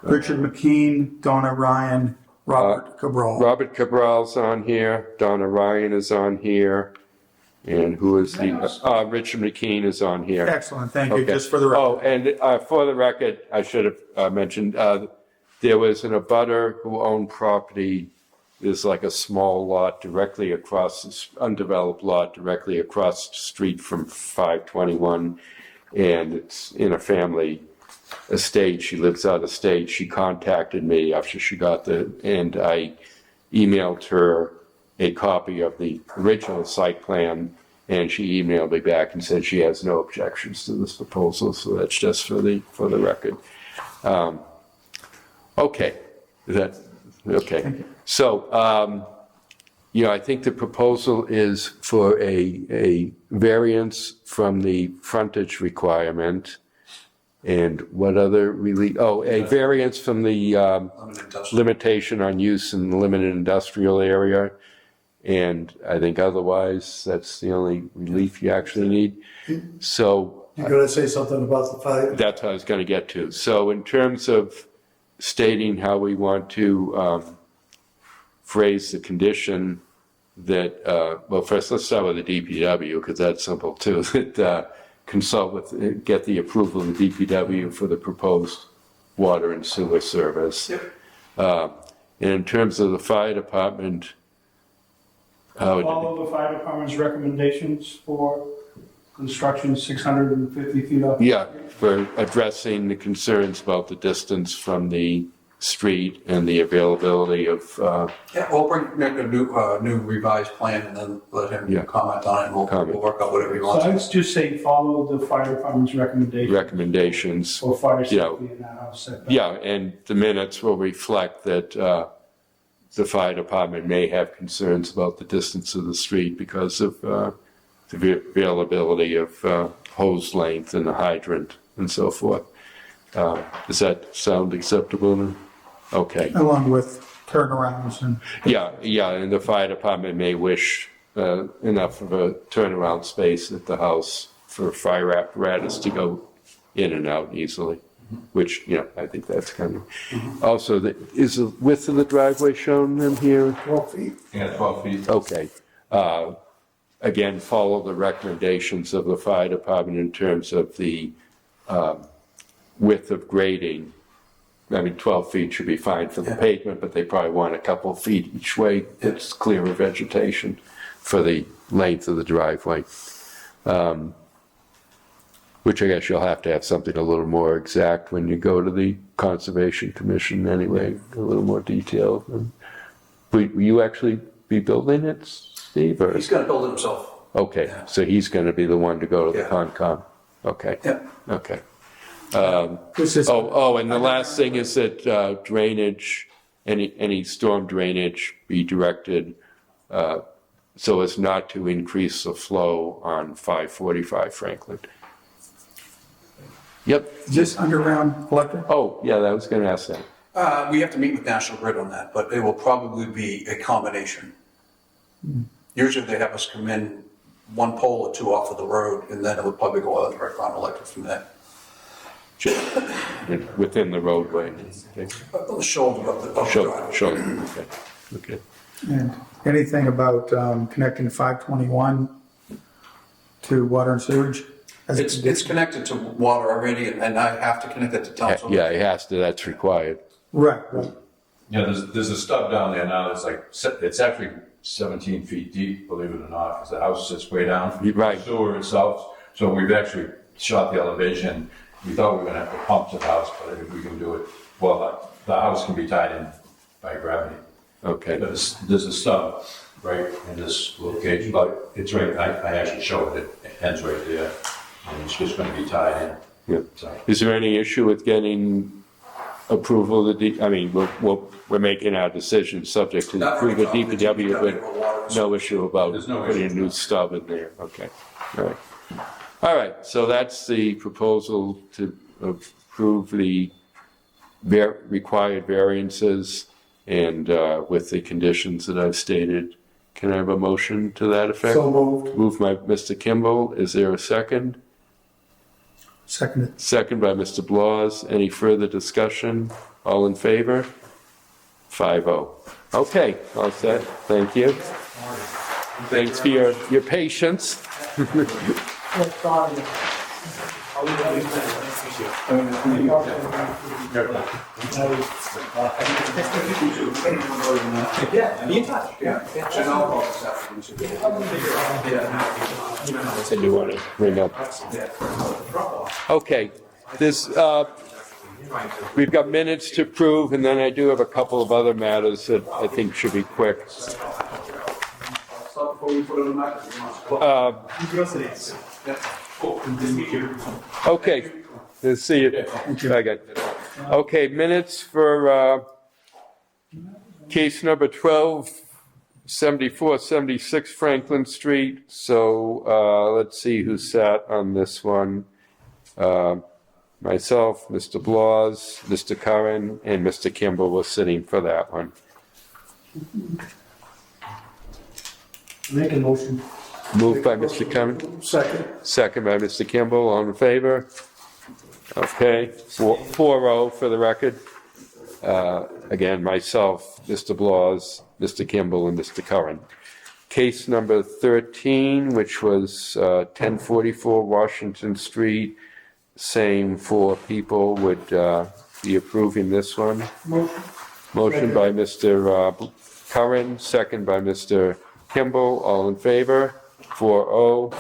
S2: Richard McKean, Donna Ryan, Robert Cabral.
S1: Robert Cabral's on here, Donna Ryan is on here, and who is the, Richard McKean is on here.
S2: Excellent, thank you,
S1: Okay.
S2: just for the record.
S1: Oh, and for the record, I should have mentioned, there was an abutter who owned property. There's like a small lot directly across, this undeveloped lot directly across the street from 521, and it's in a family estate. She lives out of state. She contacted me after she got and I emailed her a copy of the original site plan, and she emailed me back and said she has no objections to this proposal, so that's just for the record. Okay, is that, okay. So, I think the proposal is for a variance from the frontage requirement. And what other relief, a variance from the limitation on use in the limited industrial area. And I think otherwise, that's the only relief you actually need. So
S7: You're gonna say something about the fire?
S1: that's what I was going to get to. So in terms of stating how we want to phrase the condition that, well, first let's start with the DPW, because that's simple too, that consult with, get the approval of the DPW for the proposed water and sewer service.
S13: Yep.
S1: And in terms of the fire department,
S9: Follow the fire department's recommendations for construction 650 feet off.
S1: yeah, for addressing the concerns about the distance from the street and the availability of,
S13: Yeah, we'll make a new revised plan and then let him
S1: Yeah.
S13: comment on it, and we'll work out whatever he
S9: So
S13: wants.
S9: I would just say follow the fire department's
S1: recommendations.
S9: for fire
S1: Yeah.
S9: safety in that house setback.
S1: Yeah, and the minutes will reflect that the fire department may have concerns about the distance of the street because of the availability of hose length and the hydrant and so forth. Does that sound acceptable? Okay.
S2: Along with turnarounds and.
S1: Yeah, and the fire department may wish enough of a turnaround space at the house for fire apparatus to go in and out easily, which, I think that's kind of. Also, is the width of the driveway shown in here?
S7: 12 feet.
S11: Yeah, 12 feet.
S1: Okay. Again, follow the recommendations of the fire department in terms of the width of grading. I mean, 12 feet should be fine for the pavement, but they probably want a couple of feet each way. It's clear of vegetation for the length of the driveway. Which I guess you'll have to have something a little more exact when you go to the Conservation Commission anyway, a little more detailed. Will you actually be building it, Steve? Or?
S13: He's gonna build it himself.
S1: Okay, so he's going to be the one to go to the
S13: Yeah.
S1: Concom. Okay.
S13: Yeah.
S1: Okay.
S2: This is.
S1: And the last thing is that drainage, any storm drainage be directed so as not to increase the flow on 545 Franklin. Yep.
S2: Is this underground electric?
S1: Oh, yeah, I was going to ask that.
S13: We have to meet with National Grid on that, but it will probably be a combination. Usually they have us come in one pole or two off of the road, and then it would probably go direct on electric from there.
S1: Within the roadway. Okay.
S13: On the shoulder of the driveway.
S1: Sure. Okay.
S2: And anything about connecting 521 to water and sewage?
S13: It's connected to water already, and I have to connect it to town. So
S1: Yeah, it has to, that's required.
S2: Right.
S11: Yeah, there's a stub down there now that's like, it's actually 17 feet deep, believe it or not, because the house sits way down.
S1: Right.
S11: Sewer itself, so we've actually shot the elevation. We thought we were gonna have to pump to the house, but I think we can do it. Well, the house can be tied in by gravity.
S1: Okay.
S11: But there's a stub right in this location, but it's right, I actually showed it, it ends right there. And it's just gonna be tied in.
S1: Yeah.
S11: So,
S1: Is there any issue with getting approval of the, I mean, we're making our decision subject to the
S13: Not
S1: approval of
S13: really
S1: DPW,
S13: water.
S1: but no issue about
S11: There's no
S1: putting a
S11: issue.
S1: new stub in there. Okay. All right, so that's the proposal to approve the required variances and with the conditions that I've stated. Can I have a motion to that effect?
S7: So moved.
S1: Moved by Mr. Kimball. Is there a second?
S2: Seconded.
S1: Second by Mr. Blas. Any further discussion? All in favor? 5-0. Okay, all set. Thank you. Thanks for your patience.
S14: Yeah, be in touch.
S13: And I'll call this afternoon.
S1: And you want to bring up? Okay, there's, We've got minutes to approve, and then I do have a couple of other matters that I think should be quick. Okay, let's see you. Okay. Okay, minutes for case number 127476 Franklin Street. So let's see who sat on this one. Myself, Mr. Blas, Mr. Curran, and Mr. Kimball were sitting for that one.
S9: Make a motion.
S1: Moved by Mr. Curran, second by Mr. Kimball. All in favor? Okay, 4-0 for the record. Again, myself, Mr. Blas, Mr. Kimball, and Mr. Curran. Case number 13, which was 1044 Washington Street. Same 4 people would be approving this one. Motion by Mr. Curran, second by Mr. Kimball. All in favor? 4-0.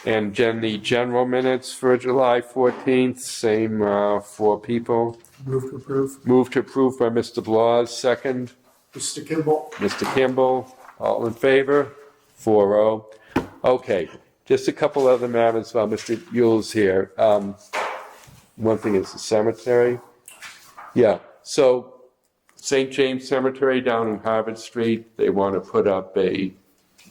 S1: And then the general minutes for July 14th, same 4 people.
S2: Move to approve.
S1: Move to approve by Mr. Blas, second.
S7: Mr. Kimball.
S1: Mr. Kimball, all in favor? 4-0. Okay, just a couple other matters while Mr. Yule's here. One thing is the cemetery. Yeah, so St. James Cemetery down in Harvard Street, they want to put up a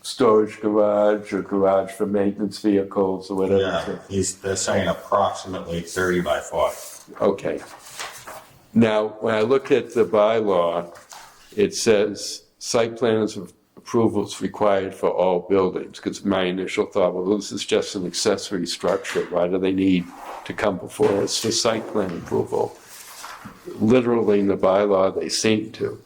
S1: storage garage or garage for maintenance vehicles or whatever.
S12: Yeah, they're saying approximately 30 by 40.
S1: Okay. Now, when I looked at the bylaw, it says site plans of approvals required for all buildings, because my initial thought, well, this is just an accessory structure. Why do they need to come before us for site plan approval? Literally in the bylaw, they seem to.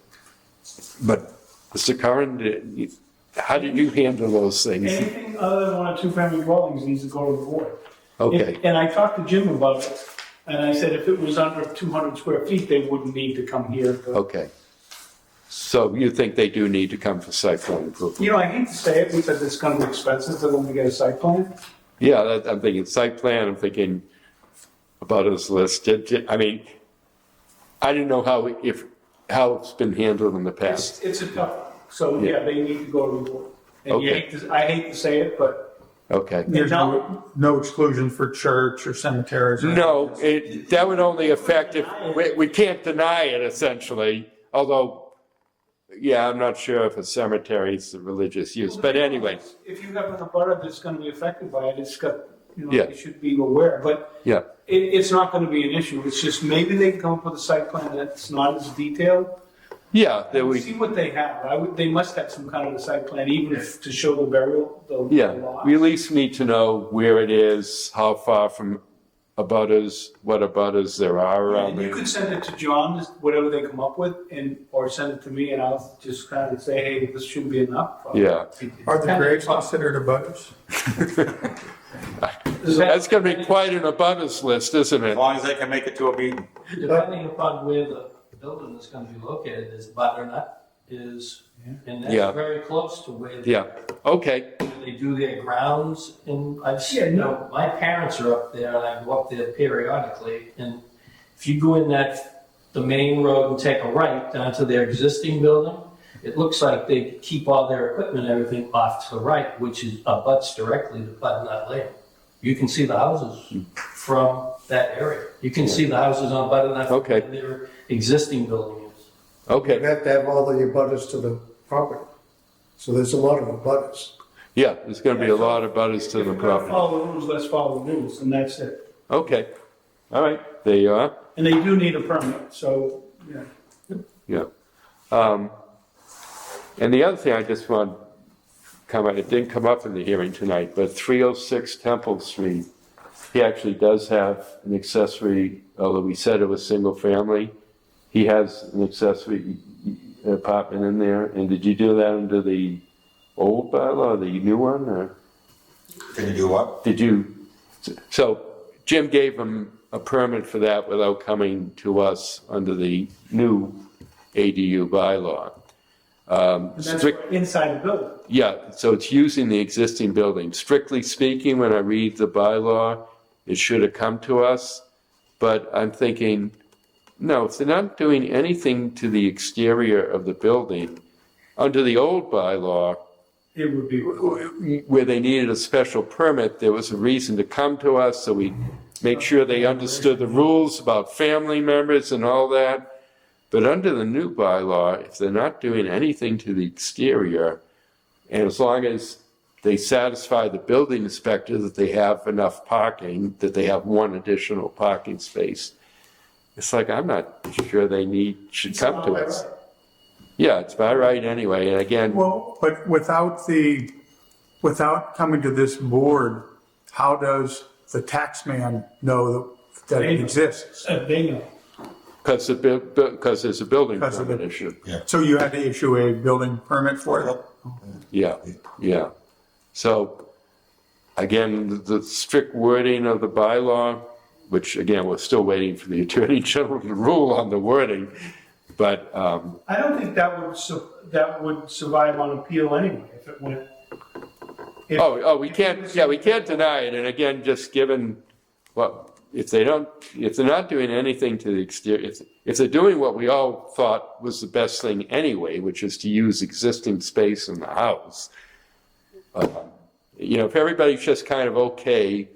S1: But Mr. Curran, how did you handle those things?
S9: Anything other than 1 or 2 family dwellings needs to go to the board.
S1: Okay.
S9: And I talked to Jim about it, and I said if it was under 200 square feet, they wouldn't need to come here. But,
S1: Okay. So you think they do need to come for site plan approval?
S9: you know, I hate to say it because it's going to be expensive for them to get a site plan.
S1: Yeah, I'm thinking site plan, I'm thinking about his list. I mean, I didn't know how it's been handled in the past.
S9: It's a tough, so yeah, they need to go to the board. And you
S1: Okay.
S9: I hate to say it, but
S1: Okay.
S2: There's no exclusion for church or cemeteries. or
S1: No, that would only affect if, we can't deny it essentially, although, yeah, I'm not sure if a cemetery is a religious use, but anyway,
S9: if you have an abutter that's going to be affected by it, it's got, you know,
S1: Yeah.
S9: you should be aware. But
S1: yeah,
S9: it's not going to be an issue. It's just maybe they can come up with a site plan that's not as detailed.
S1: yeah, that
S9: See what they have. They must have some kind of a site plan, even if to show the burial, the
S1: yeah,
S9: lot.
S1: we at least need to know where it is, how far from abutters, what abutters there are around
S9: And you
S1: there.
S9: could send it to John, whatever they come up with, or send it to me, and I'll just kind of say, hey, this shouldn't be enough.
S1: Yeah.
S2: Are the graves considered abutters?
S1: That's gonna be quite an abutters list, isn't
S12: As
S1: it?
S12: long as they can make it to a meeting.
S6: Depending upon where the building is gonna be located, is butternut is, and
S1: Yeah.
S6: that's very close to where
S1: Yeah, okay,
S6: they do their grounds, and I've seen, you know, my parents are up there, and I go up there periodically, and if you go in the main road and take a right down to their existing building, it looks like they keep all their equipment and everything off to the right, which is abuts directly to Butternut Lane. You can see the houses from that area. You can see the houses on Butternut.
S1: Okay.
S6: Where their existing building is.
S7: You
S1: okay,
S7: have to have all the abutters to the property. So there's a lot of abutters.
S1: yeah, there's gonna be a lot of abutters to the property.
S9: Follow the rules, let's follow the rules, and that's it.
S1: Okay, all right, there you are.
S9: And they do need a permit, so, yeah.
S1: Yeah. And the other thing I just want to comment, it didn't come up in the hearing tonight, but 306 Temple Street, he actually does have an accessory, although we said it was single family, he has an accessory apartment in there. And did you do that under the old bylaw, or the new one, or?
S12: Can you do what?
S1: Did you, so Jim gave him a permit for that without coming to us under the new ADU bylaw.
S9: And that's inside the building.
S1: Yeah, so it's using the existing building. Strictly speaking, when I read the bylaw, it should have come to us. but I'm thinking, no, if they're not doing anything to the exterior of the building, under the old bylaw,
S9: It would be,
S1: where they needed a special permit, there was a reason to come to us, so we make sure they understood the rules about family members and all that. But under the new bylaw, if they're not doing anything to the exterior, and as long as they satisfy the building inspector that they have enough parking, that they have one additional parking space, it's like, I'm not sure they should come to us. Yeah, it's by right anyway, and again,
S2: Well, but without coming to this board, how does the tax man know that it exists?
S9: they know.
S1: because there's a building
S2: Because of
S1: permit
S2: it.
S1: issue.
S2: So you had to issue a building permit for it?
S1: Yeah. So, again, the strict wording of the bylaw, which again, we're still waiting for the Attorney General to rule on the wording, but,
S9: I don't think that would survive on appeal anyway, if it went.
S1: we can't deny it, and again, just given, if they're not doing anything to the exterior, if they're doing what we all thought was the best thing anyway, which is to use existing space in the house, if everybody's just kind of okay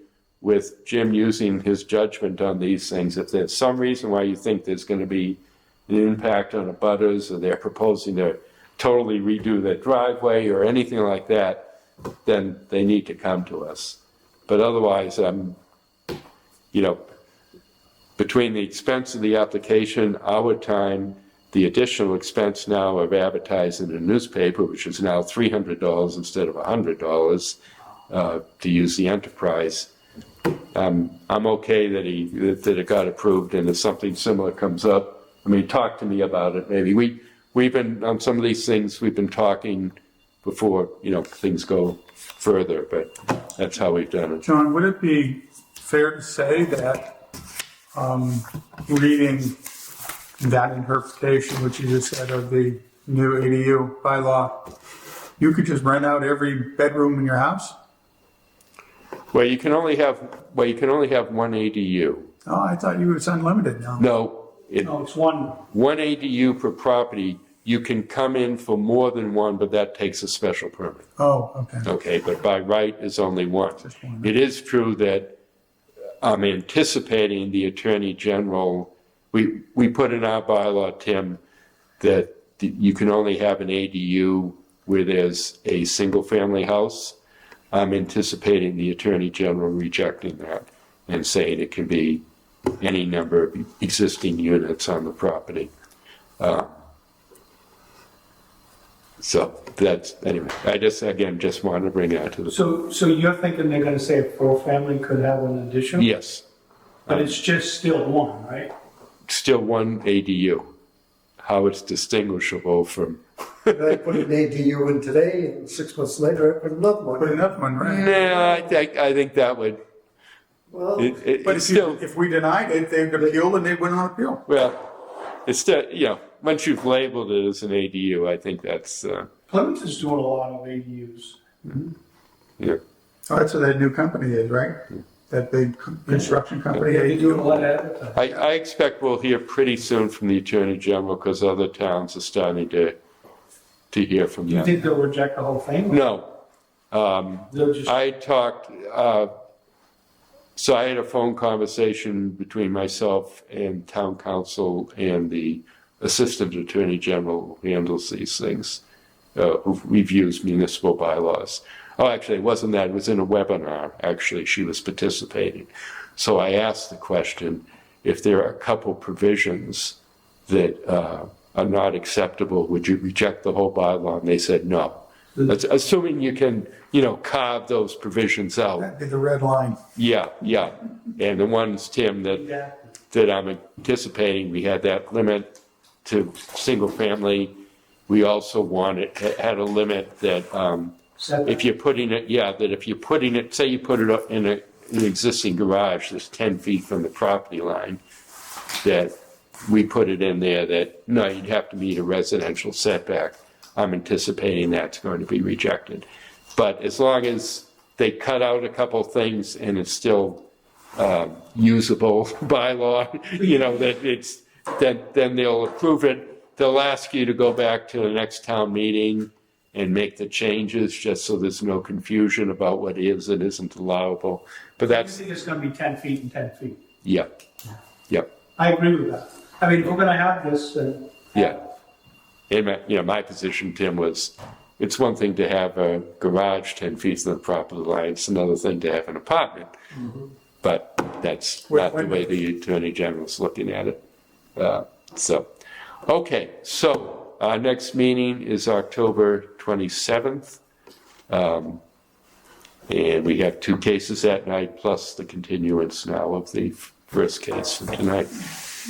S1: with Jim using his judgment on these things, if there's some reason why you think there's going to be an impact on the butters, or they're proposing to totally redo their driveway or anything like that, then they need to come to us. But otherwise, between the expense of the application, our time, the additional expense now of advertising in a newspaper, which is now $300 instead of $100 to use the enterprise, I'm okay that it got approved, and if something similar comes up, talk to me about it. Maybe we've been on some of these things. We've been talking before things go further, but that's how we've done it.
S2: John, would it be fair to say that reading that interpretation, which you just said of the new ADU bylaw, you could just rent out every bedroom in your house?
S1: Well, you can only have one ADU.
S2: Oh, I thought it's unlimited now.
S1: No.
S9: It's one.
S1: One ADU per property. You can come in for more than one, but that takes a special permit.
S2: Oh, okay.
S1: Okay, but by right is only one.
S2: Just one.
S1: It is true that I'm anticipating the Attorney General, we put in our bylaw, Tim, that you can only have an ADU where there's a single-family house. I'm anticipating the Attorney General rejecting that and saying it can be any number of existing units on the property. So that's, anyway, I just wanted to bring that to the.
S9: So you're thinking they're gonna say a four-family could have an addition?
S1: Yes.
S9: But it's just still one, right?
S1: Still one ADU. How it's distinguishable from.
S7: I put an ADU in today, and 6 months later, I put another one.
S2: Put another one, right?
S1: No, I think that would.
S7: Well,
S2: But
S1: It's still,
S2: if we denied it, they'd appeal and they'd win on appeal.
S1: well, it's still, once you've labeled it as an ADU, I think that's,
S9: Plymouth is doing a lot of ADUs.
S1: yeah.
S2: Oh, that's what that new company is, right? That big construction company.
S9: They do a lot of advertising.
S1: I expect we'll hear pretty soon from the Attorney General because other towns are starting to hear from
S9: Do you
S1: them.
S9: think they'll reject the whole thing?
S1: No.
S9: They'll just,
S1: I talked, so I had a phone conversation between myself and town council and the assistant attorney general who handles these things, who reviews municipal bylaws. Oh, actually, it wasn't that. It was in a webinar, actually. She was participating. So I asked the question, if there are a couple provisions that are not acceptable, would you reject the whole bylaw? And they said no. That's assuming you can, carve those provisions out.
S2: That'd be the red line.
S1: Yeah. And the ones, Tim, that I'm anticipating, we had that limit to single family. We also had a limit that if you're putting it, say you put it up in an existing garage that's 10 feet from the property line, that we put it in there that, no, you'd have to meet a residential setback. I'm anticipating that's going to be rejected. But as long as they cut out a couple things and it's still usable bylaw, you know, that it's, then they'll approve it. They'll ask you to go back to the next town meeting and make the changes, just so there's no confusion about what is and isn't allowable. But
S9: I
S1: that's,
S9: think it's gonna be 10 feet and 10 feet.
S1: yep, yep,
S9: I agree with that. I mean, if we're gonna have this, then
S1: yeah. And my, you know, my position, Tim, was, it's one thing to have a garage 10 feet from the property line, it's another thing to have an apartment. But that's not the way the Attorney General's looking at it. So, okay, so our next meeting is October 27th. And we have 2 cases that night, plus the continuance now of the first case for tonight.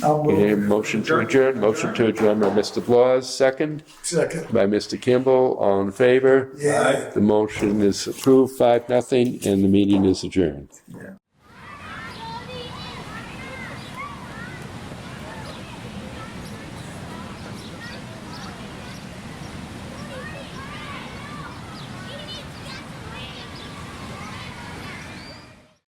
S1: Okay, motion to adjourn by Mr. Blas, second
S7: Second.
S1: by Mr. Kimball, all in favor?
S7: Yeah.
S1: The motion is approved, 5-0, and the meeting is adjourned.